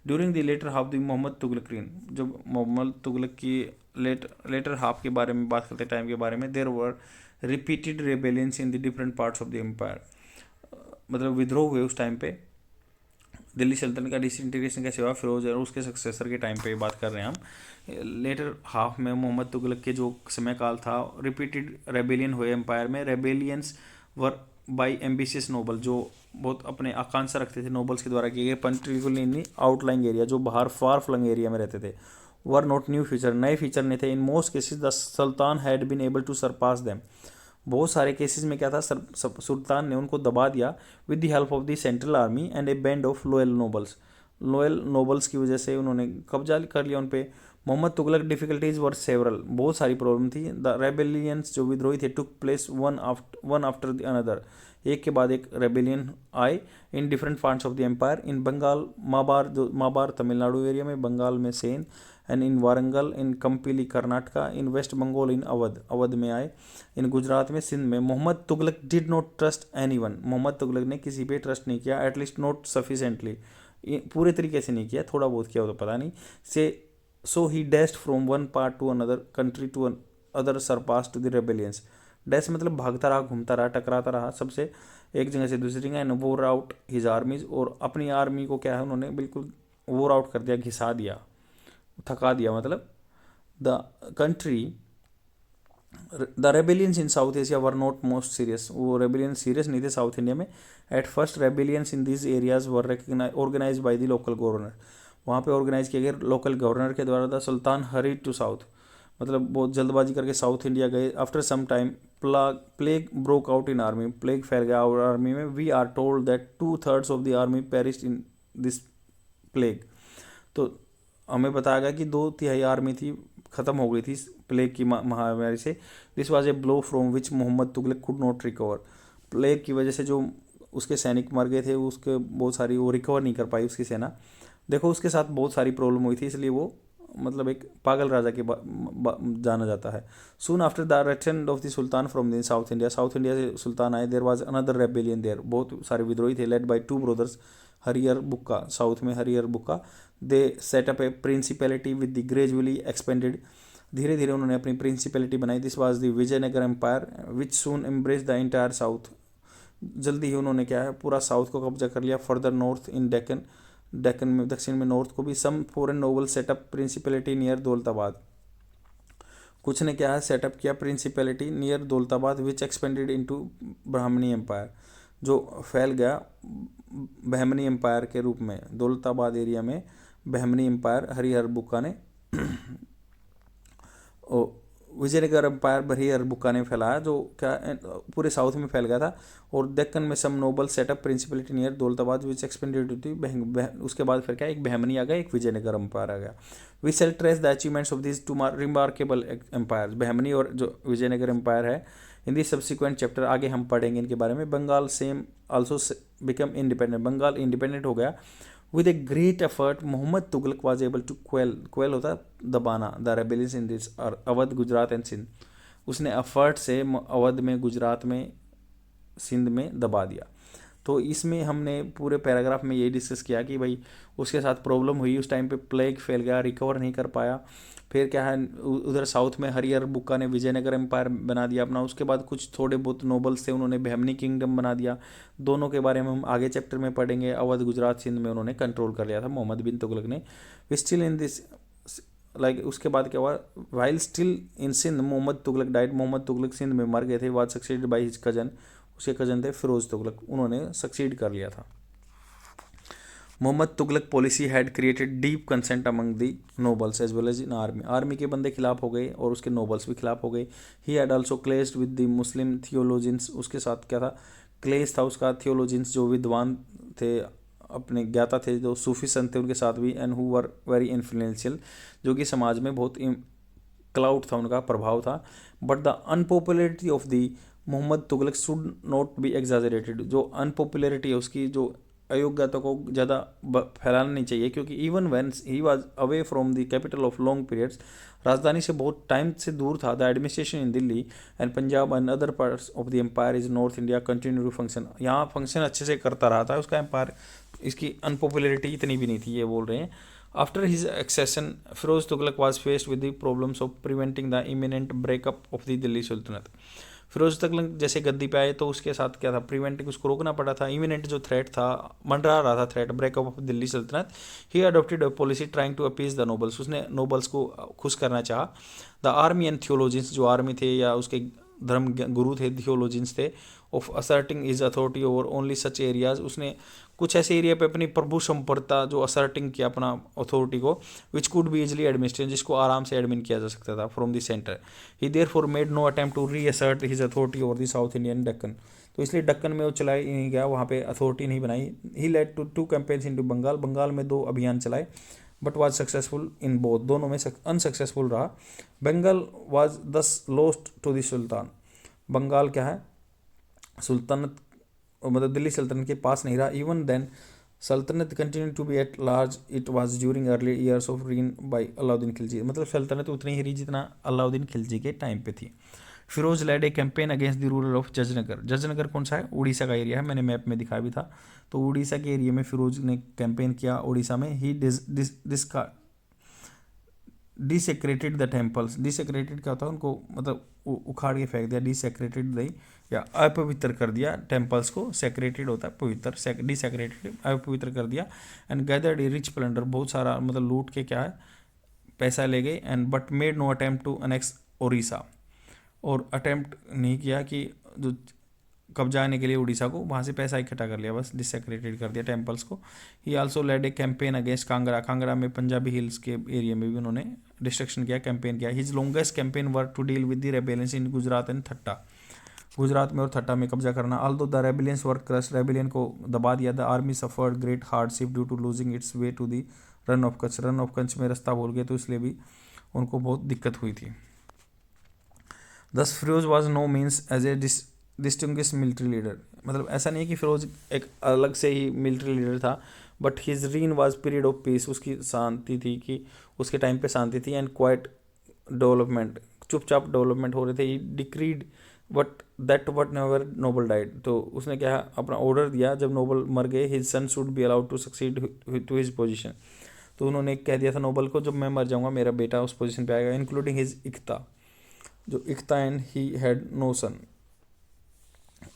During the later half the Mohammad Tughlaq reign, जब मोहम्मद तुगलक की लेटर हाफ के बारे में बात करते टाइम के बारे में, there were repeated rebellions in the different parts of the empire, मतलब विद्रोह हुए उस टाइम पे। दिल्ली सल्तनत का डिसइंटीग्रेशन कैसे हुआ, फिरोज और उसके सक्सेसर के टाइम पे बात कर रहे हैं हम। लेटर हाफ में मोहम्मद तुगलक के जो समय काल था, रिपीटेड रेबेलियन हुए एम्पायर में। Rebellions were by ambitious noble, जो बहुत अपने आकांक्षा रखते थे, नोबल्स के द्वारा किए गए, पर्टिकुलरली इन आउटलाइंग एरिया, जो बाहर फार फ्लंग एरिया में रहते थे। वर नॉट न्यू फीचर, नए फीचर नहीं थे। In most cases the sultan had been able to suppress them, बहुत सारे केसेस में क्या था, सुल्तान ने उनको दबा दिया with the help of the central army and a band of loyal nobles, loyal nobles की वजह से उन्होंने कब्जा कर लिया उन पे। Mohammad Tughlaq difficulties were several, बहुत सारी प्रॉब्लम थी। द रेबेलियंस, जो विद्रोही थे, took place one after the another, एक के बाद एक रेबेलियन आए in different parts of the empire. In Bengal Mabar, जो माबार तमिलनाडु एरिया में, बंगाल में Sen, and in Warangal, in Kampili Karnataka, in west Bengal, in Awadh में आए, इन गुजरात में, सिंध में। Mohammad Tughlaq did not trust anyone, Mohammad Tughlaq ने किसी पे ट्रस्ट नहीं किया, एटलीस्ट नॉट सफिशेंटली, पूरे तरीके से नहीं किया, थोड़ा बहुत किया हो तो पता नहीं से। So he dashed from one part to another country to other suppress to the rebellions, dash मतलब भागता रहा, घूमता रहा, टकराता रहा सबसे, एक जगह से दूसरी जगह। एंड वोर आउट हिज आर्मीज, और अपनी आर्मी को क्या है उन्होंने बिल्कुल वोर आउट कर दिया, घिसा दिया, थका दिया, मतलब। The country, the rebellions in South Asia were not most serious, वो रेबेलियन सीरियस नहीं थे साउथ इंडिया में। At first rebellions in this areas were organise by the local governor, वहाँ पे ऑर्गेनाइज किया गया लोकल गवर्नर के द्वारा। The sultan hurried to south, मतलब बहुत जल्दबाजी करके साउथ इंडिया गए। After some time plague broke out in army, plague फैल गया और आर्मी में। We are told that 2/3 of the army perished in this plague. तो हमें बताया गया कि 2/3 आर्मी थी ख़त्म हो गई थी प्लेग की महामारी से। This was a blow from which Mohammad Tughlaq could not recover. Plague की वजह से जो उसके सैनिक मर गए थे, उसके बहुत सारी वो रिकवर नहीं कर पाई उसकी सेना। देखो उसके साथ बहुत सारी प्रॉब्लम हुई थी, इसलिए वो मतलब एक पागल राजा के जाना जाता है। Soon after the return of the sultan from the South India, South India से सुल्तान आए। There was another rebellion there, बहुत सारे विद्रोही थे, लेड बाय 2 ब्रदर्स हरियर बुक्का, साउथ में Harihar Bukka. They set up a principality with the gradually expanded, धीरे धीरे उन्होंने अपनी प्रिंसिपैलिटी बनाई। This was the Vijayanagar empire which soon embrace the entire south. जल्दी ही उन्होंने क्या है पूरा साउथ को कब्जा कर लिया। Further north in Deccan, Deccan में दक्षिण में नॉर्थ को भी। Some foreign noble set up principality near Daulatabad, कुछ ने क्या है सेटअप किया principality near Daulatabad which expanded into Bahmani empire, जो फैल गया बहमनी एम्पायर के रूप में। दौलताबाद एरिया में बहमनी एम्पायर हरिहर बुक्का ने विजयनगर एम्पायर हरिहर बुक्का ने फैलाया, जो क्या पूरे साउथ में फैल गया था। और डेक्कन में सम Nobel setup principality near Daulatabad which expanded थी। उसके बाद फिर क्या एक बहमनी आ गया, एक विजयनगर एम्पायर आ गया। We shall trace the achievements of this two remarkable empire, Bahmani और जो विजयनगर एम्पायर है। इन दिस सब्सिक्वेंट चैप्टर आगे हम पढ़ेंगे इनके बारे में। Bengal same also become independent, Bengal independent हो गया। With a great effort Mohammad Tughlaq was able to quell होता है दबाना, the rebellions in this Awadh Gujarat and Sindh. उसने एफर्ट से अवध में, गुजरात में, सिंध में दबा दिया। तो इसमें हमने पूरे पैराग्राफ में यही डिस्कस किया कि भाई उसके साथ प्रॉब्लम हुई, उस टाइम पे प्लेग फैल गया, रिकवर नहीं कर पाया। फिर क्या है उधर साउथ में हरिहर बुक्का ने विजयनगर एम्पायर बना दिया अपना। उसके बाद कुछ थोड़े बहुत नोबल्स थे, उन्होंने बहमनी किंगडम बना दिया। दोनों के बारे में हम आगे चैप्टर में पढ़ेंगे। अवध गुजरात सिंध में उन्होंने कंट्रोल कर लिया था मोहम्मद बिन तुगलक ने। स्टिल इन दिस लाइक उसके बाद क्या हुआ, while still in Sindh Mohammad Tughlaq died, Mohammad Tughlaq Sindh में मर गए थे। Was succeeded by his cousin, उसके कजन थे फिरोज तुगलक, उन्होंने सक्सीड कर लिया था। Mohammad Tughlaq policy had created deep consent among the nobles as well as in army, army के बंदे खिलाफ हो गए और उसके नोबल्स भी खिलाफ हो गए। He had also clashed with the Muslim theologians, उसके साथ क्या था क्लेश था उसका थियोलॉजियंस जो विद्वान थे, अपने ज्ञाता थे, जो सूफी संत थे उनके साथ भी। And who were very influential, जो कि समाज में बहुत क्लाउड था, उनका प्रभाव था। But the unpopularity of the Mohammad Tughlaq should not be exaggerated, जो अनपॉपुलरिटी है उसकी, जो अयोग्यता को ज़्यादा फैलाना नहीं चाहिए, क्योंकि even when he was away from the capital of long periods, राजधानी से बहुत टाइम से दूर था। The administration in Delhi and Punjab and other parts of the empire is north India continue to function, यहाँ फंक्शन अच्छे से करता रहा था उसका एम्पायर, इसकी अनपॉपुलरिटी इतनी भी नहीं थी, ये बोल रहे हैं। After his accession Firoz Tughlaq was faced with the problems of preventing the imminent breakup of the Delhi sultanate. Firoz Tughlaq जैसे गद्दी पे आए तो उसके साथ क्या था, प्रिवेंटिंग, उसको रोकना पड़ा था। इमिनेंट जो थ्रेट था, मंडरा रहा था threat, breakup of Delhi sultanate. He adopted a policy trying to appease the nobles, उसने नोबल्स को खुश करना चाहा। द आर्मी एंड थियोलॉजियंस, जो आर्मी थे या उसके धर्म गुरु थे, थियोलॉजियंस थे, of asserting his authority over only such areas, उसने कुछ ऐसे एरिया पे अपनी प्रभु संपरता जो असर्टिंग किया अपना अथॉरिटी को, which could be easily administrate, जिसको आराम से एडमिन किया जा सकता था from the centre. He therefore made no attempt to reassert his authority over the south Indian Deccan, तो इसलिए दक्कन में वो चलाई नहीं गया, वहाँ पे अथॉरिटी नहीं बनाई। He led two 2 campaigns into Bengal, Bengal में 2 अभियान चलाए, but was successful in both, दोनों में अनसक्सेसफुल रहा। Bengal was thus lost to the sultan, Bengal क्या है सुल्तानत, मतलब दिल्ली सल्तनत के पास नहीं रहा। इवन देन सल्तनत continue to be at large it was during early years of reign by Alauddin Khilji, मतलब सल्तनत उतनी ही रही जितना अलाउद्दीन खिलजी के टाइम पे थी। Firoz led a campaign against the ruler of Jajnagar, Jajnagar कौन सा है, उड़ीसा का एरिया है, मैंने मैप में दिखाया भी था। तो उड़ीसा के एरिया में फिरोज ने कैंपेन किया उड़ीसा में। ही डिसेक्रेटेड द टेम्पल्स, डिसेक्रेटेड क्या होता है, उनको मतलब उखाड़ के फेंक दिया, डिसेक्रेटेड द या अपवित्र कर दिया टेम्पल्स को, सेक्रेटेड होता है पवित्र, डिसेक्रेटेड अपवित्र कर दिया। And gathered A rich plunder, बहुत सारा मतलब लूट के क्या है पैसा ले गए। And but made no attempt to annex Orissa, और अटेम्प्ट नहीं किया कि जो कब्जा आने के लिए उड़ीसा को, वहाँ से पैसा इकट्ठा कर लिया, बस डिससेक्रेटेड कर दिया टेम्पल्स को। He also led a campaign against Kangra, Kangra में पंजाबी हिल्स के एरिया में भी उन्होंने डिस्ट्रक्शन किया, कैंपेन किया। His longest campaign work to deal with the rebellions in Gujarat and Thatta, Gujarat में और थट्टा में कब्जा करना। Although the rebellions were crush, rebellion को दबा दिया। The army suffered great hardship due to losing its way to the Rann of Kutch, Rann of Kutch में रास्ता भूल गए तो इसलिए भी उनको बहुत दिक्कत हुई थी। Thus Firoz was no means as a distinguish military leader, मतलब ऐसा नहीं है कि फिरोज एक अलग से ही मिलिट्री लीडर था, but his reign was period of peace, उसकी शांति थी कि उसके टाइम पे शांति थी, एंड क्वाइट डेवलपमेंट, चुपचाप डेवलपमेंट हो रहे थे। He decreed what never noble died, तो उसने क्या अपना ऑर्डर दिया जब नोबल मर गए, his son should be allowed to succeed to his position, तो उन्होंने कह दिया था नोबल को जब मैं मर जाऊंगा मेरा बेटा उस पोजीशन पे आएगा, इंक्लूडिंग हिज इक्ता, जो इक्ता एंड ही हैड नो सन।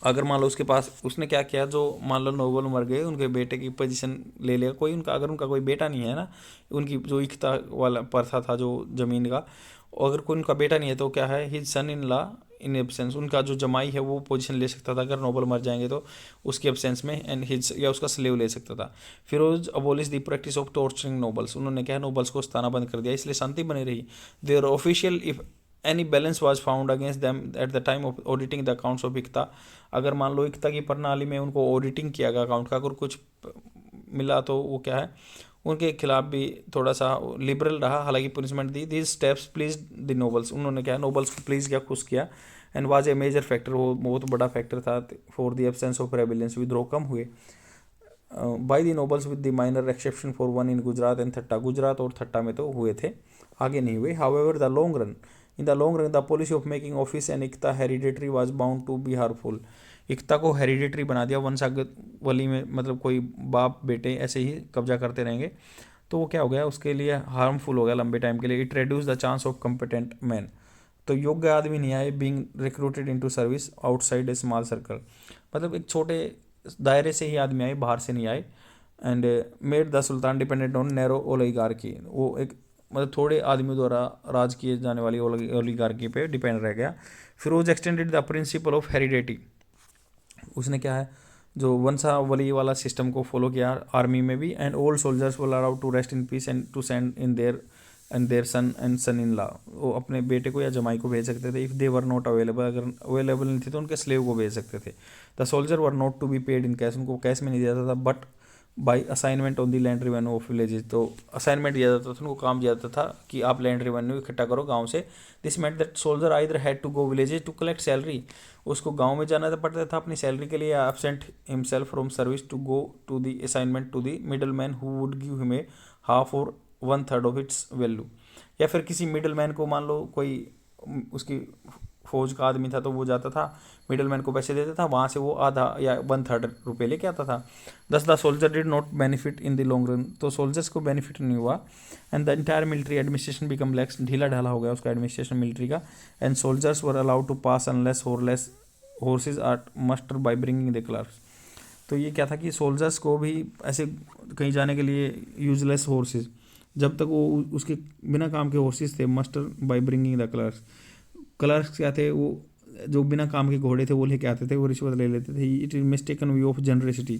अगर मान लो उसके पास, उसने क्या किया, जो मान लो नोबल मर गए उनके बेटे की पोजीशन ले लिया कोई उनका, अगर उनका कोई बेटा नहीं है ना, उनकी जो इक्ता वाला प्रथा था जो जमीन का, अगर कोई उनका बेटा नहीं है तो क्या है, his son in law in absence, उनका जो जमाई है वो पोजीशन ले सकता था अगर नोबल मर जाएंगे तो उसके एब्सेंस में, एंड हिज या उसका स्लेव ले सकता था। Firoz abolish the practice of torturing nobles, उन्होंने क्या है नोबल्स को सताना बंद कर दिया, इसलिए शांति बनी रही। Their official if any balance was found against them at the time of auditing the accounts of iqta, अगर मान लो इक्ता की प्रणाली में उनको ऑडिटिंग किया गया अकाउंट का, अगर कुछ मिला तो वो क्या है उनके खिलाफ भी थोड़ा सा लिबरल रहा, हालांकि पनिशमेंट दी। These steps please the nobles, उन्होंने क्या नोबल्स को प्लीज किया, खुश किया, and was a major factor, वो बहुत बड़ा फैक्टर था for the absence of rebellions, विद्रोह कम हुए by the nobles with the minor exception for one in Gujarat and Thatta, Gujarat और थट्टा में तो हुए थे, आगे नहीं हुए। However the long run, in the long run the policy of making office and iqta hereditary was bound to be harmful, iqta को हेरिडेटरी बना दिया, वंशागत में, मतलब कोई बाप बेटे ऐसे ही कब्जा करते रहेंगे तो वो क्या हो गया, उसके लिए हार्मफुल हो गया लंबे टाइम के लिए। It reduce the chance of competent man, तो योग्य आदमी नहीं आए, being recruited into service outside a small circle, मतलब एक छोटे दायरे से ही आदमी आए, बाहर से नहीं आए। And made the sultan dependent on narrow oligarchy, वो एक मतलब थोड़े आदमियों द्वारा राज किए जाने वाली ओलिगार्की पे डिपेंड रह गया। Firoz extended the principle of heredity, उसने क्या है जो वंशावली वाला सिस्टम को फॉलो किया आर्मी में भी। And old soldiers were allowed to rest in peace and to send in their son in law, वो अपने बेटे को या जमाई को भेज सकते थे। If they were not available, अगर अवेलेबल नहीं थे तो उनके स्लेव को भेज सकते थे। The soldier were not to be paid in cash, उनको कैश में नहीं दिया जाता था, but by assignment on the land revenue of villages, तो असाइनमेंट दिया जाता था, उनको काम दिया जाता था कि आप लैंड रेवेन्यू इकट्ठा करो गांव से। This meant that soldier either had to go villages to collect salary, उसको गांव में जाना पड़ता था अपनी सैलरी के लिए, absent himself from service to go to the assignment to the middle man who would give him a half or 1/3 of its value, या फिर किसी मिडल मैन को, मान लो कोई उसकी फौज का आदमी था तो वो जाता था मिडल मैन को पैसे देता था, वहाँ से वो आधा या 1/3 रुपये लेके आता था। Thus the soldier did not benefit in the long run, तो सोल्जर्स को बेनिफिट नहीं हुआ। And the entire military administration become lax, ढीला ढाला हो गया उसका एडमिनिस्ट्रेशन मिलिट्री का। And soldiers were allowed to pass unless horses are muster by bringing the clerks, तो ये क्या था कि सोल्जर्स को भी ऐसे कहीं जाने के लिए यूजलेस हॉर्सेज, जब तक वो उसके बिना काम के हॉर्सेज थे, muster by bringing the clerks, clerks क्या थे वो जो बिना काम के घोड़े थे वो लेके आते थे, वो रिश्वत ले लेते थे। It is mistaken view of generosity,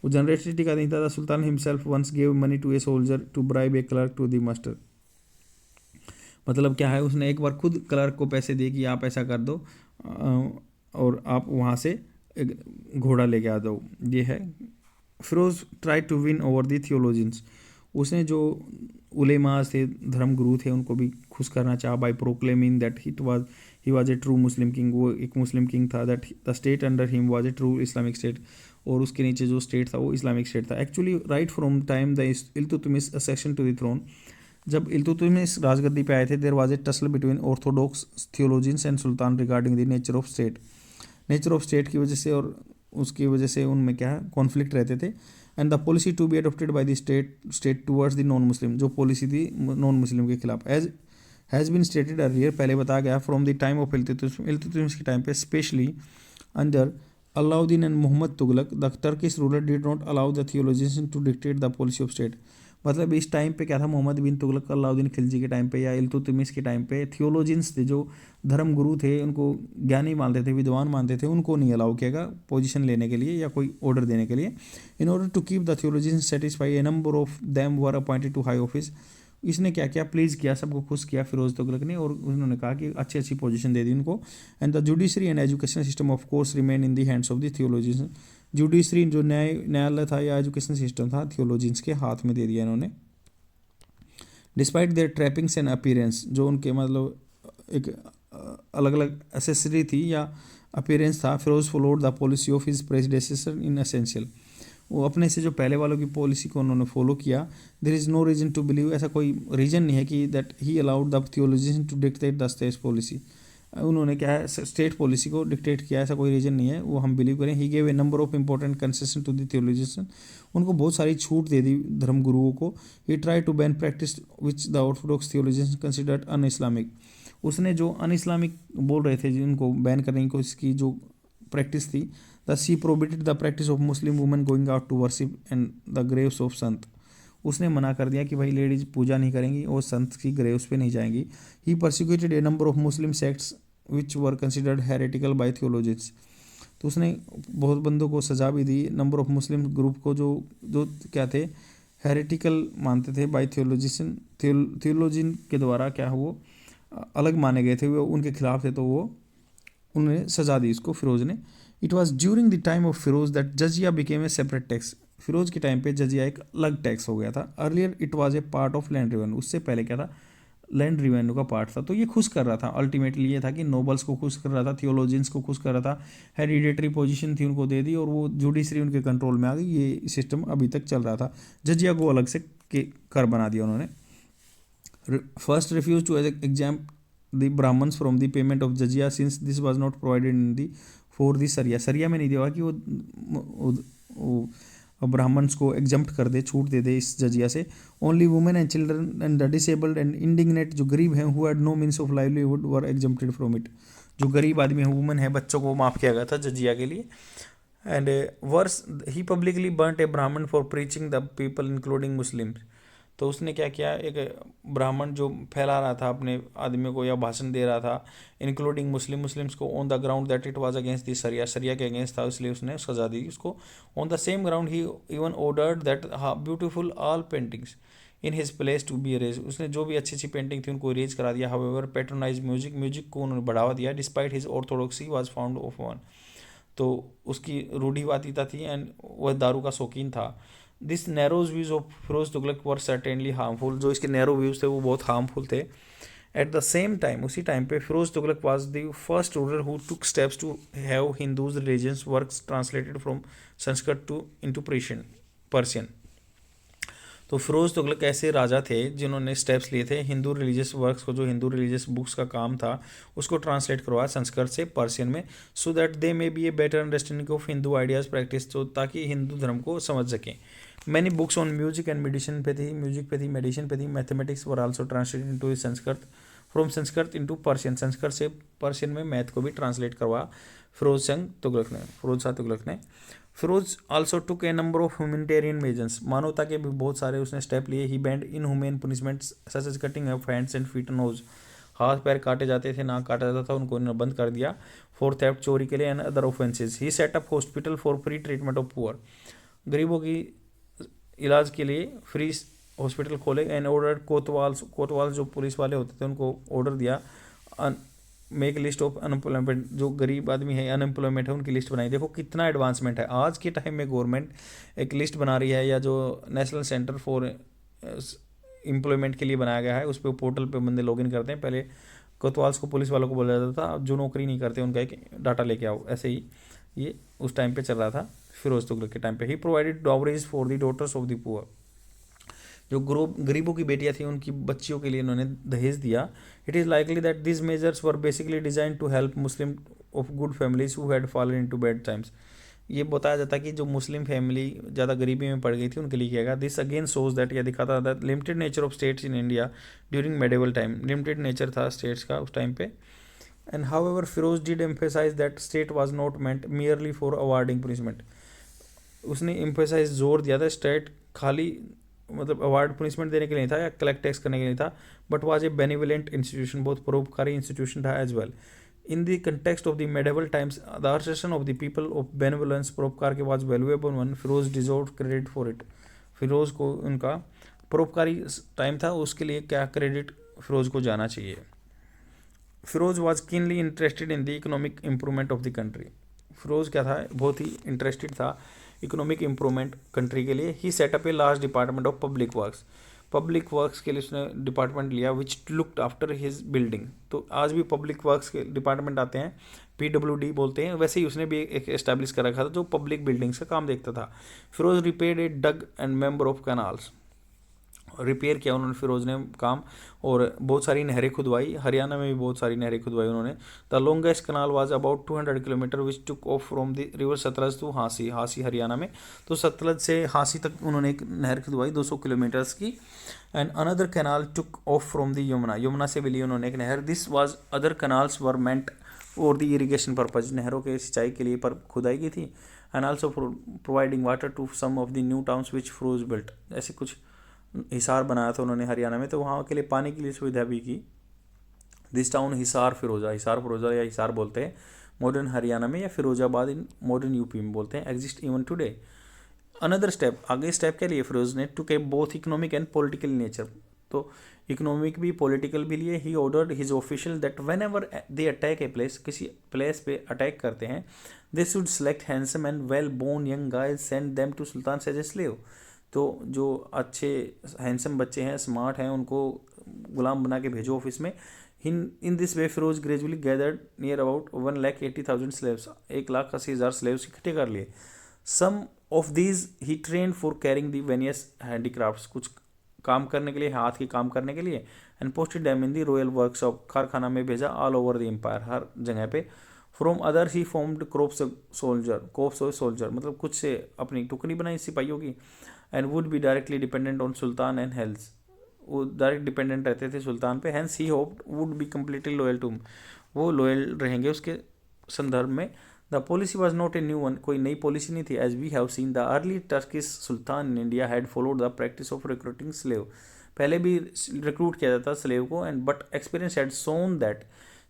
वो जनरेसिटी का नहीं था। Sultan himself once gave money to a soldier to bribe a clerk to the master, मतलब क्या है उसने एक बार खुद क्लर्क को पैसे दिए कि आप ऐसा कर दो और आप वहाँ से एक घोड़ा लेके आ जाओ, ये है। Firoz try to win over the theologians, उसने जो उलेमास थे, धर्मगुरु थे, उनको भी खुश करना चाहा by proclaiming that he was a true Muslim king, वो एक मुस्लिम किंग था। That the state under him was a true Islamic state, और उसके नीचे जो स्टेट था वो इस्लामिक स्टेट था। Actually right from time the Iltutmish accession to the throne, जब इल्तुतमिश राजगद्दी पे आए थे, there was a tussle between orthodox theologians and sultan regarding the nature of state, nature of state की वजह से और उसकी वजह से उनमें क्या है कॉन्फ्लिक्ट रहते थे। And the policy to be adopted by the state towards the non Muslim, जो पॉलिसी थी नॉन मुस्लिम के खिलाफ, as has been stated earlier, पहले बताया गया, from the time of Iltutmish के टाइम पे, specially under Alauddin and Mohammad Tughlaq, the Turkish ruler did not allow the theologians to dictate the policy of state, मतलब इस टाइम पे क्या था, मोहम्मद बिन तुगलक, अलाउद्दीन खिलजी के टाइम पे या इल्तुतमिश के टाइम पे थियोलॉजियंस थे, जो धर्म गुरु थे, उनको ज्ञानी मानते थे, विद्वान मानते थे, उनको नहीं अलाउ किया गया पोजीशन लेने के लिए या कोई ऑर्डर देने के लिए। In order to keep the theologians satisfy, a number of them were appointed to high office. इसने क्या किया, प्लीज़ किया, सबको खुश किया फिरोज तुगलक ने, और उन्होंने कहा कि अच्छी अच्छी पोजीशन दे दी उनको। And the judiciary and education system of course remain in the hands of the theologians. Judiciary जो न्यायालय था या एजुकेशन सिस्टम था, थियोलॉजियंस के हाथ में दे दिया इन्होंने। Despite there trappings and appearance, जो उनके मतलब एक अलग अलग एसेसरी थी या अपीयरेंस था, Firoz followed the policy of his predecessor in essential. वो अपने से जो पहले वालों की पॉलिसी को उन्होंने फॉलो किया। There is no reason to believe, ऐसा कोई रीज़न नहीं है कि that he allowed the theologians to dictate the state policy. उन्होंने क्या है, स्टेट पॉलिसी को डिक्टेट किया, ऐसा कोई रीज़न नहीं है, वो हम बिलीव करें। He gave a number of important concession to the theologians, उनको बहुत सारी छूट दे दी धर्म गुरुओं को। He try to ban practice which the orthodox theologians considered un Islamic. उसने जो अन इस्लामिक बोल रहे थे जिनको बैन करने की कोशिश की, जो प्रैक्टिस थी, the see prohibited the practice of Muslim women going out to worship and the graves of saint. उसने मना कर दिया कि भाई लेडीज पूजा नहीं करेंगी और संत की ग्रेव्स पे नहीं जाएंगी। He persecuted a number of Muslim sects which were considered heretical by theologist. तो उसने बहुत बंदों को सजा भी दी, नंबर ऑफ मुस्लिम ग्रुप को जो जो क्या थे, हेरेटिकल मानते थे बाय थियोलॉजिशन, थियोलॉजिन के द्वारा क्या वो अलग माने गए थे, वो उनके खिलाफ थे, तो वो उन्होंने सजा दी इसको फिरोज ने। It was during the time of Firoz that jizya became a separate tax. Firoz के टाइम पे जजिया एक अलग टैक्स हो गया था। Earlier it was A part of land revenue, उससे पहले क्या था, लैंड रिवेन्यू का पार्ट था। तो ये खुश कर रहा था, अल्टीमेटली ये था कि नोबल्स को खुश कर रहा था, थियोलॉजियंस को खुश कर रहा था, हेरिडेटरी पोजीशन थी उनको दे दी, और वो जुडिशरी उनके कंट्रोल में आ गई। ये सिस्टम अभी तक चल रहा था। जजिया को अलग से कर बना दिया उन्होंने। First refuse to exempt the Brahmans from the payment of jizya since this was not provided in the for the Sharia. Sharia में नहीं दिया कि वो ब्राह्मण्स को एग्जम्प्ट कर दे, छूट दे दे इस जजिया से। Only women and children and the disabled and indigent, जो गरीब हैं, who had no means of livelihood, were exempted from it. जो गरीब आदमी है, वुमेन है, बच्चों को माफ़ किया गया था जजिया के लिए। And worse he publicly burnt a Brahman for preaching the people including Muslims. तो उसने क्या किया, एक ब्राह्मण जो फैला रहा था अपने आदमियों को या भाषण दे रहा था, इंक्लूडिंग मुस्लिम्स को, on the ground that it was against the Sharia, सरिया के अगेंस्ट था, इसलिए उसने सजा दी उसको। On the same ground he even ordered that beautiful all paintings in his place to be erased. उसने जो भी अच्छी अच्छी पेंटिंग थी उनको अरेज करा दिया। हाउएवर पैट्रोनाइज म्यूजिक को उन्होंने बढ़ावा दिया। Despite his orthodoxy was found of one, तो उसकी रूढ़िवादिता थी एंड वह दारू का शौकीन था। This narrows views of Firoz Tughlaq were certainly harmful, जो इसके नैरो व्यूज थे वो बहुत हार्मफुल थे। एट द सेम टाइम, उसी टाइम पे Firoz Tughlaq was the first ruler who took steps to have Hindus religious works translated from Sanskrit to into Persian. तो फिरोज तुगलक ऐसे राजा थे जिन्होंने स्टेप्स लिए थे हिंदू रिलीजियस वर्क्स को, जो हिंदू रिलीजियस बुक्स का काम था, उसको ट्रांसलेट करवाया संस्कृत से पर्शियन में, so that they may be a better understanding of Hindu ideas practice, तो ताकि हिंदू धर्म को समझ सकें। Many books on music and medicine पे थी, म्यूजिक पे थी, मेडिसिन पे थी। Mathematics were also translated into Sanskrit from Sanskrit into Persian, Sanskrit से पर्शियन में मैथ को भी ट्रांसलेट करवाया फिरोज शाह तुगलक ने। Firoz also took a number of humanitarian measures, मानवता के भी बहुत सारे उसने स्टेप लिए। He banned inhuman punishments such as cutting of hands and feet, nose, हाथ पैर काटे जाते थे, नाक काटा जाता था, उनको इन्होंने बंद कर दिया। फॉर थेफ्ट, चोरी के लिए, and other offences. He set up hospital for free treatment of poor, गरीबों की इलाज के लिए फ्री हॉस्पिटल खोले। एंड ऑर्डर कोतवाल जो पुलिस वाले होते थे उनको ऑर्डर दिया, मेक लिस्ट ऑफ अनएम्प्लॉयमेंट, जो गरीब आदमी है, अनएम्प्लॉयमेंट है, उनकी लिस्ट बनाई। देखो कितना एडवांसमेंट है आज के टाइम में, गवर्नमेंट एक लिस्ट बना रही है, या जो नेशनल सेंटर फॉर एम्प्लॉयमेंट के लिए बनाया गया है, उस पर पोर्टल पे बंदे लॉगिन करते हैं। पहले कोतवाल्स को पुलिस वालों को बोला जाता था, अब जो नौकरी नहीं करते उनका एक डाटा लेके आओ, ऐसे ही ये उस टाइम पे चल रहा था फिरोज तुगलक के टाइम पे। He provided dowries for the daughters of the poor, जो गरीबों की बेटियां थी उनकी बच्चियों के लिए इन्होंने दहेज दिया। It is likely that this measures were basically design to help Muslim of good families who had fallen into bad times. ये बताया जाता है कि जो मुस्लिम फैमिली ज़्यादा गरीबी में पड़ गई थी उनके लिए किया गया। दिस अगेन सोज दैट, यह दिखाता था limited nature of states in India during medieval time, limited nature था स्टेट्स का उस टाइम पे। And however Firoz did emphasise that state was not meant merely for awarding punishment. उसने एम्फेसाइज जोर दिया था, स्टेट खाली मतलब अवार्ड पनिशमेंट देने के लिए नहीं था या कलेक्ट टैक्स करने के लिए नहीं था, but was a benevolent institution, बहुत परोपकारी इंस्टीट्यूशन था as well. In the context of the medieval times the assertion of the people of benevolence परोपकार के was valuable one, Firoz deserve credit for it. Firoz को उनका परोपकारी टाइम था, उसके लिए क्या क्रेडिट फिरोज को जाना चाहिए। Firoz was keenly interested in the economic improvement of the country. Firoz क्या था, बहुत ही इंटरेस्टेड था इकोनॉमिक इम्प्रूवमेंट कंट्री के लिए। He set up a large department of public works, public works के लिए उसने डिपार्टमेंट लिया which looked after his building. तो आज भी पब्लिक वर्क्स के डिपार्टमेंट आते हैं, PWD बोलते हैं, वैसे ही उसने भी एक एस्टैब्लिश कर रखा था जो पब्लिक बिल्डिंग्स का काम देखता था। Firoz repaired a dug and number of canals, repair किया उन्होंने फिरोज ने काम, और बहुत सारी नहरें खुदवाई। हरियाणा में भी बहुत सारी नहरें खुदवाई उन्होंने। The longest canal was about 200 kilometre which took off from the river Sutlej to Hansi, Hansi Haryana में। तो सतलज से हांसी तक उन्होंने एक नहर खुदवाई 200 किलोमीटर्स की। And another canal took off from the Yamuna, Yamuna से भी ली उन्होंने एक नहर। This was other canals were meant or the irrigation purpose, नहरों के सिंचाई के लिए पर खुदाई की थी। And also providing water to some of the new towns which Firoz built, ऐसे कुछ हिसार बनाया था उन्होंने हरियाणा में, तो वहाँ के लिए पानी के लिए सुविधा भी की। दिस टाउन हिसार फिरोजा, हिसार फिरोजा या हिसार बोलते हैं मॉडर्न हरियाणा में, या फिरोजाबाद इन मॉडर्न यूपी में बोलते हैं, exist even today. Another step, आगे स्टेप के लिए फिरोज ने took both economic and political nature, तो इकोनॉमिक भी पॉलिटिकल भी लिए। He ordered his official that whenever they attack a place, किसी प्लेस पे अटैक करते हैं, they should select handsome and well born young guys send them to sultan as a slave. तो जो अच्छे हैंडसम बच्चे हैं, स्मार्ट हैं, उनको गुलाम बना के भेजो ऑफिस में। In this way Firoz gradually gathered near about 1,80,000 slaves, 1,80,000 slaves इकट्ठे कर लिए। Some of these he train for carrying the various handicrafts, कुछ काम करने के लिए, हाथ के काम करने के लिए। And posted them in the royal workshop, कारखाना में भेजा ऑल ओवर द एम्पायर, हर जगह पे। From others he formed corps soldier, corps of soldier, मतलब कुछ से अपनी टुकड़ी बनाई सिपाहियों की। And would be directly dependent on sultan and heirs, वो डायरेक्ट डिपेंडेंट रहते थे सुल्तान पे। Hence he hoped would be completely loyal to, वो लॉयल रहेंगे उसके संदर्भ में। The policy was not a new one, कोई नई पॉलिसी नहीं थी। As we have seen the early Turkish sultan in India had followed the practice of recruiting slave, पहले भी रिक्रूट किया जाता स्लेव को। And but experience had shown that,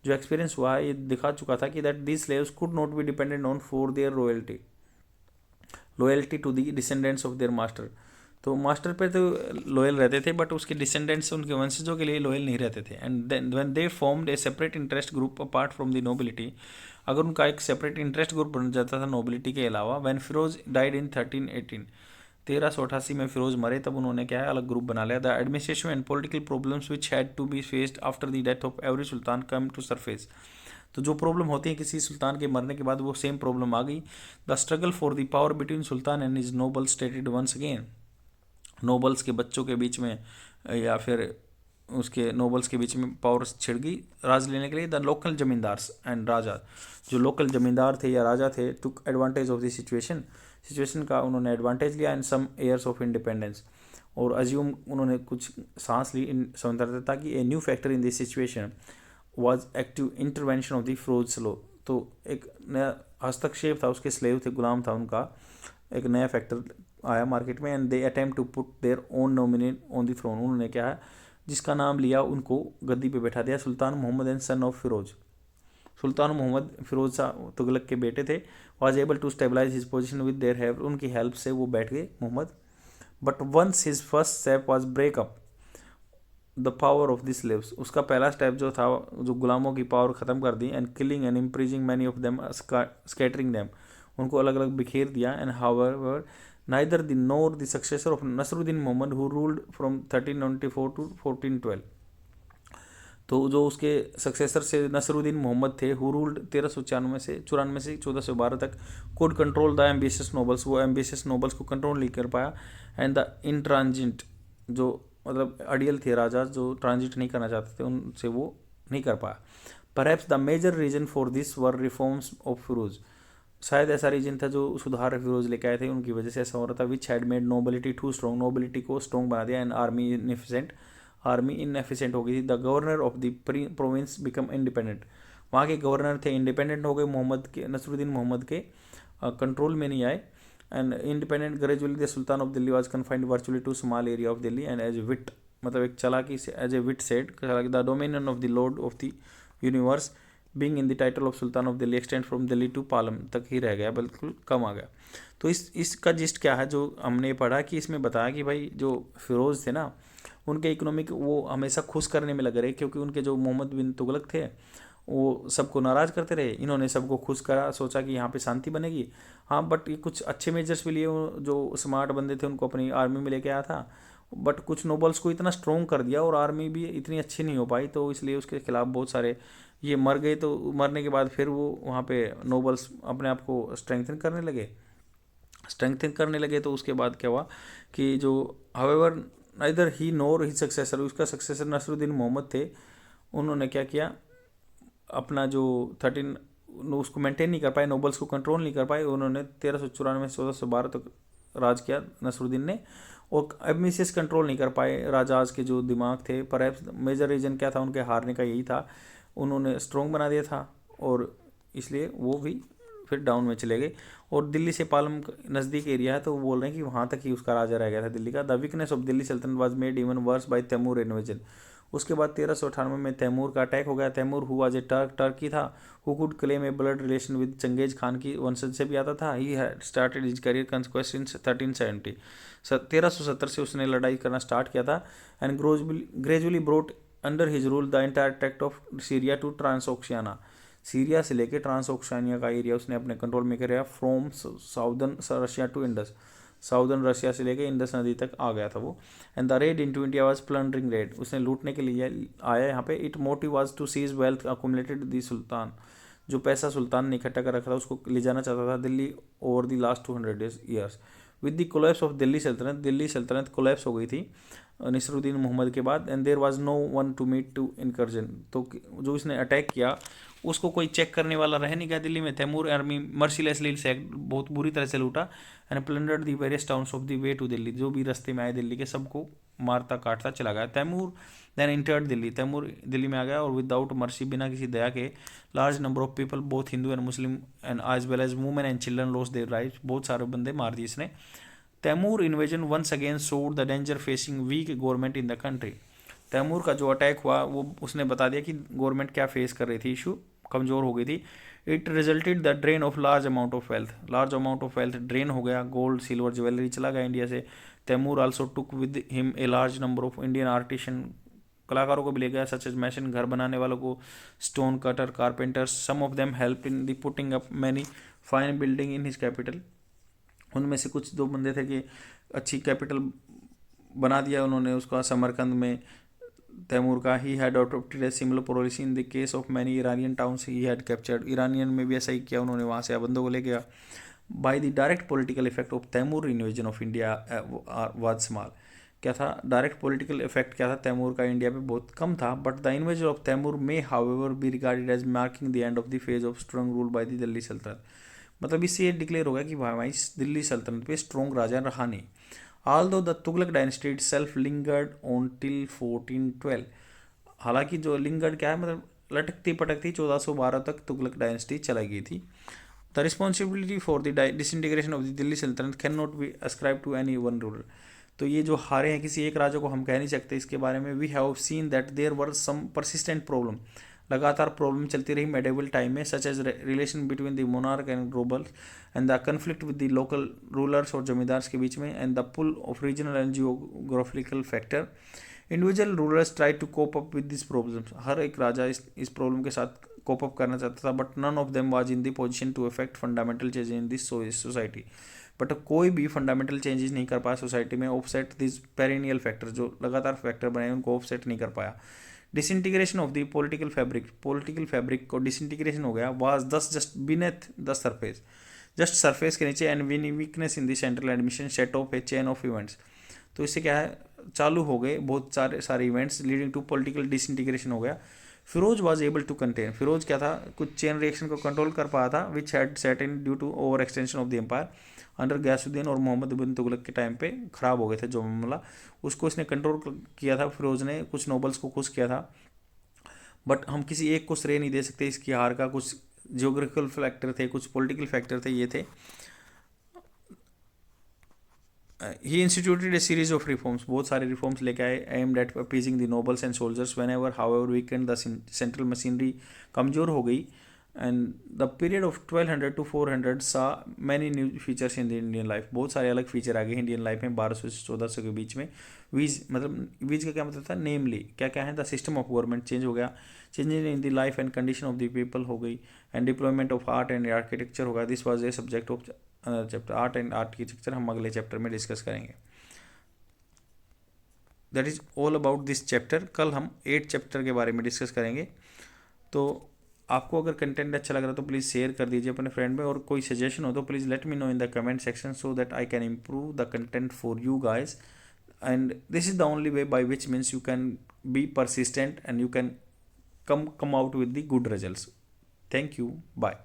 जो एक्सपीरियंस हुआ ये दिखा चुका था कि that these slaves could not be dependent on for their loyalty to the descendants of their master, तो मास्टर पे तो लॉयल रहते थे बट उसके डिसेंडेंट्स, उनके वंशजों के लिए लॉयल नहीं रहते थे। And then when they formed a separate interest group apart from the nobility, अगर उनका एक सेपरेट इंटरेस्ट ग्रुप बन जाता था नोबिलिटी के अलावा। व्हेन फिरोज डाइड इन 1318, 1388 में फिरोज मरे, तब उन्होंने क्या है अलग ग्रुप बना लिया। The administration and political problems which had to be faced after the death of every sultan come to surface, तो जो प्रॉब्लम होती है किसी सुल्तान के मरने के बाद, वो सेम प्रॉब्लम आ गई। The struggle for the power between sultan and his noble stated once again, nobles के बच्चों के बीच में या फिर उसके नोबल्स के बीच में पावर छिड़ गई राज लेने के लिए। The local zamindars and raja, जो लोकल जमींदार थे या राजा थे, took advantage of the situation का उन्होंने एडवांटेज लिया। And some airs of independence, और अज्यूम उन्होंने कुछ सांस ली इन स्वतंत्रता की। A new factor in this situation was active intervention of the Firoz slaves, तो एक नया हस्तक्षेप था, उसके स्लेव थे, गुलाम था उनका, एक नया फैक्टर आया मार्केट में। And they attempt to put their own nominate on the throne, उन्होंने क्या है जिसका नाम लिया उनको गद्दी पे बैठा दिया। Sultan Mohammad and son of Firoz, सुल्तान मोहम्मद फिरोज शाह तुगलक के बेटे थे। Was able to stabilize his position with their help, उनकी हेल्प से वो बैठ गए Mohammad. But once his first step was break up the power of the slaves, उसका पहला स्टेप जो था, जो गुलामों की पावर ख़त्म कर दी। And killing and imprisoning many of them, scattering them, उनको अलग अलग बिखेर दिया। And however neither the nor the successor of Nasruddin Muhammad who ruled from 1394 to 1412, तो जो उसके सक्सेसर से नसरुद्दीन मोहम्मद थे, हु रूल्ड 1394 से 1412 तक, could control the ambitious nobles, वो एम्बिशियस नोबल्स को कंट्रोल नहीं कर पाया। एंड द इंट्रांजिट, जो मतलब अडियल थे राजा, जो ट्रांजिट नहीं करना चाहते थे, उनसे वो नहीं कर पाया। Perhaps the major reason for this were reforms of Firoz, शायद ऐसा रीजन था जो सुधार फिरोज लेके आए थे, उनकी वजह से ऐसा हो रहा था। Which had made nobility too strong, nobility को स्ट्रॉन्ग बना दिया। एंड आर्मी इनएफिशिएंट हो गई थी। The governor of the province become independent, वहाँ के गवर्नर थे इंडिपेंडेंट हो गए, मोहम्मद के, नसरुद्दीन मोहम्मद के कंट्रोल में नहीं आए। And independent gradually the sultan of Delhi was confined virtually to small area of Delhi and as wit, मतलब एक चालाकी से as a wit said the dominion of the lord of the universe being in the title of sultan of Delhi extend from Delhi to Palam तक ही रह गया, बिल्कुल कम आ गया। तो इसका जिस्ट क्या है जो हमने पढ़ा कि इसमें बताया कि भाई जो फिरोज थे ना, उनके इकोनॉमिक वो हमेशा खुश करने में लगे रहे, क्योंकि उनके जो मोहम्मद बिन तुगलक थे वो सबको नाराज़ करते रहे, इन्होंने सबको खुश करा, सोचा कि यहाँ पे शांति बनेगी। हाँ, बट ये कुछ अच्छे मेजर्स भी लिए, जो स्मार्ट बंदे थे उनको अपनी आर्मी में लेके आया था, बट कुछ नोबल्स को इतना स्ट्रॉन्ग कर दिया और आर्मी भी इतनी अच्छी नहीं हो पाई, तो इसलिए उसके खिलाफ बहुत सारे ये मर गए। तो मरने के बाद फिर वो वहाँ पे नोबल्स अपने आप को स्ट्रेंथन करने लगे। तो उसके बाद क्या हुआ कि जो हावेवर नाइदर ही नोर हिज सक्सेसर, उसका सक्सेसर नसरुद्दीन मोहम्मद थे, उन्होंने क्या किया, अपना जो 13 उसको मेंटेन नहीं कर पाए, नोबल्स को कंट्रोल नहीं कर पाए, उन्होंने 1394 से 1412 तक राज किया नसरुद्दीन ने, और एडमिनिस्ट्रेस कंट्रोल नहीं कर पाए राजाज के जो दिमाग थे। पर मेजर रीजन क्या था उनके हारने का, यही था, उन्होंने स्ट्रॉन्ग बना दिया था और इसलिए वो भी फिर डाउन में चले गए। और दिल्ली से पालम नज़दीक एरिया है, तो वो बोल रहे हैं कि वहाँ तक ही उसका राजा रह गया था दिल्ली का। The weakness of Delhi Saltanat was made even worse by Timur invasion. उसके बाद 1398 में तैमूर का अटैक हो गया। Timur who was a Turkey था, who could claim a blood relation with Changez Khan की वंशज से भी आता था। He had started his career conquest in 1370। 1370 से उसने लड़ाई करना स्टार्ट किया था। And gradually brought under his rule the entire tract of Syria to ट्रांसोक्शियाना। Syria से लेके ट्रांसोक्शियानिया का एरिया उसने अपने कंट्रोल में किया, from southern Russia to Indus, southern Russia से लेके इंडस नदी तक आ गया था वो। And the raid into India was plundering raid, उसने लूटने के लिए आया यहाँ पे। It motive was to seize wealth accumulated the sultan, जो पैसा सुल्तान ने इकट्ठा कर रखा था उसको ले जाना चाहता था Delhi over the last 200 years. With the collapse of Delhi सल्तनत कोलैप्स हो गई थी नसरुद्दीन मोहम्मद के बाद। And there was no one to meet to incursion, तो जो इसने अटैक किया उसको कोई चेक करने वाला रह नहीं गया दिल्ली में। तैमूर आर्मी मर्सीलेसली से बहुत बुरी तरह से लूटा and plundered the various towns of the way to Delhi, जो भी रास्ते में आए दिल्ली के सबको मारता काटता चला गया। तैमूर देन इंटर्ड दिल्ली, तैमूर दिल्ली में आ गया और विदाउट मर्सी, बिना किसी दया के, large number of people both Hindu and Muslim and as well as women and children lost their lives, बहुत सारे बंदे मार दिए इसने। Timur invasion once again showed the danger facing weak government in the country. Timur का जो अटैक हुआ वो उसने बता दिया कि गवर्नमेंट क्या फेस कर रही थी, इशू कमज़ोर हो गई थी। It resulted the drain of large amount of wealth drain हो गया, गोल्ड सिल्वर ज्वेलरी चला गया इंडिया से। Timur also took with him a large number of Indian artisan, कलाकारों को भी ले गया, सच एज मैशन, घर बनाने वालों को, stone cutter, carpenters. Some of them help in the putting up many fine building in his capital, उनमें से कुछ दो बंदे थे कि अच्छी कैपिटल बना दिया उन्होंने उसका समरकंद में तैमूर का। He had adopted a similar policy in the case of many Iranian towns he had captured, Iranian में भी ऐसा ही किया उन्होंने, वहाँ से बंदों को ले गया। By the direct political effect of Timur invasion of India was small, क्या था डायरेक्ट पॉलिटिकल इफेक्ट क्या था तैमूर का इंडिया पे बहुत कम था। But the invasion of Timur may however be regarded as marking the end of the phase of strong rule by the Delhi सल्तनत, मतलब इससे ये डिक्लेयर हो गया कि भाई दिल्ली सल्तनत पे स्ट्रॉन्ग राजा रहा नहीं। Although the Tughlaq dynasty itself lingered on till 1412, हालांकि जो लिंगर्ड क्या है मतलब लटकती पटकती 1412 तक तुगलक डायनेस्टी चलाई गई थी। The responsibility for the disintegration of the Delhi Saltanat can not be ascribed to any one ruler, तो ये जो हारे हैं किसी एक राजा को हम कह नहीं सकते इसके बारे में। We have seen that there were some persistent problem, लगातार प्रॉब्लम चलती रही मेडिवल टाइम में, such as relation between the monarch and global and the conflict with the local rulers और जमींदार्स के बीच में, and the pull of regional and geographical factor. Individual rulers try to cope up with this problems, हर एक राजा इस प्रॉब्लम के साथ कोप अप करना चाहता था, but none of them was in the position to affect fundamental change in this society, but कोई भी फंडामेंटल चेंजेस नहीं कर पाया सोसाइटी में। ऑफसेट दिस पेरिनियल फैक्टर, जो लगातार फैक्टर बने उनको ऑफसेट नहीं कर पाया। Disintegration of the political fabric को डिसइंटीग्रेशन हो गया, was thus just beneath the surface, just surface के नीचे, and weakness in the central admission set off a chain of events, तो इससे क्या है चालू हो गए बहुत सारे events leading to political disintegration हो गया। Firoz was able to contain, Firoz क्या था कुछ चेन रिएक्शन को कंट्रोल कर पाया था, which had set in due to over extension of the empire under Ghiyasuddin और मोहम्मद बिन तुगलक के टाइम पे खराब हो गए थे जो मामला, उसको इसने कंट्रोल किया था फिरोज ने, कुछ नोबल्स को खुश किया था। बट हम किसी एक को श्रेय नहीं दे सकते इसकी हार का, कुछ जियोग्राफिकल फैक्टर थे, कुछ पॉलिटिकल फैक्टर थे, ये थे। He instituted a series of reforms, बहुत सारे रिफॉर्म्स लेके आए, aimed at appeasing the nobles and soldiers whenever however weakened the central machinery कमजोर हो गई। And the period of 1200 to 400 saw many new features in the Indian life, बहुत सारे अलग फीचर आ गए इंडियन लाइफ में 1200 से 1400 के बीच में। वीज मतलब वीज का क्या मतलब था, नेमली क्या क्या है, the system of government change हो गया, changes in the life and condition of the people हो गई, and deployment of art and architecture होगा। This was a subject of chapter art and architecture, हम अगले चैप्टर में डिस्कस करेंगे। That is all about this chapter. कल हम 8 चैप्टर के बारे में डिस्कस करेंगे। तो आपको अगर कंटेंट अच्छा लग रहा है तो प्लीज़ शेयर कर दीजिए अपने फ्रेंड में, और कोई सजेशन हो तो please let me know in the comment section so that I can improve the content for you guys. And this is the only way by which means you can be persistent and you can come out with the good results. Thank you. Bye.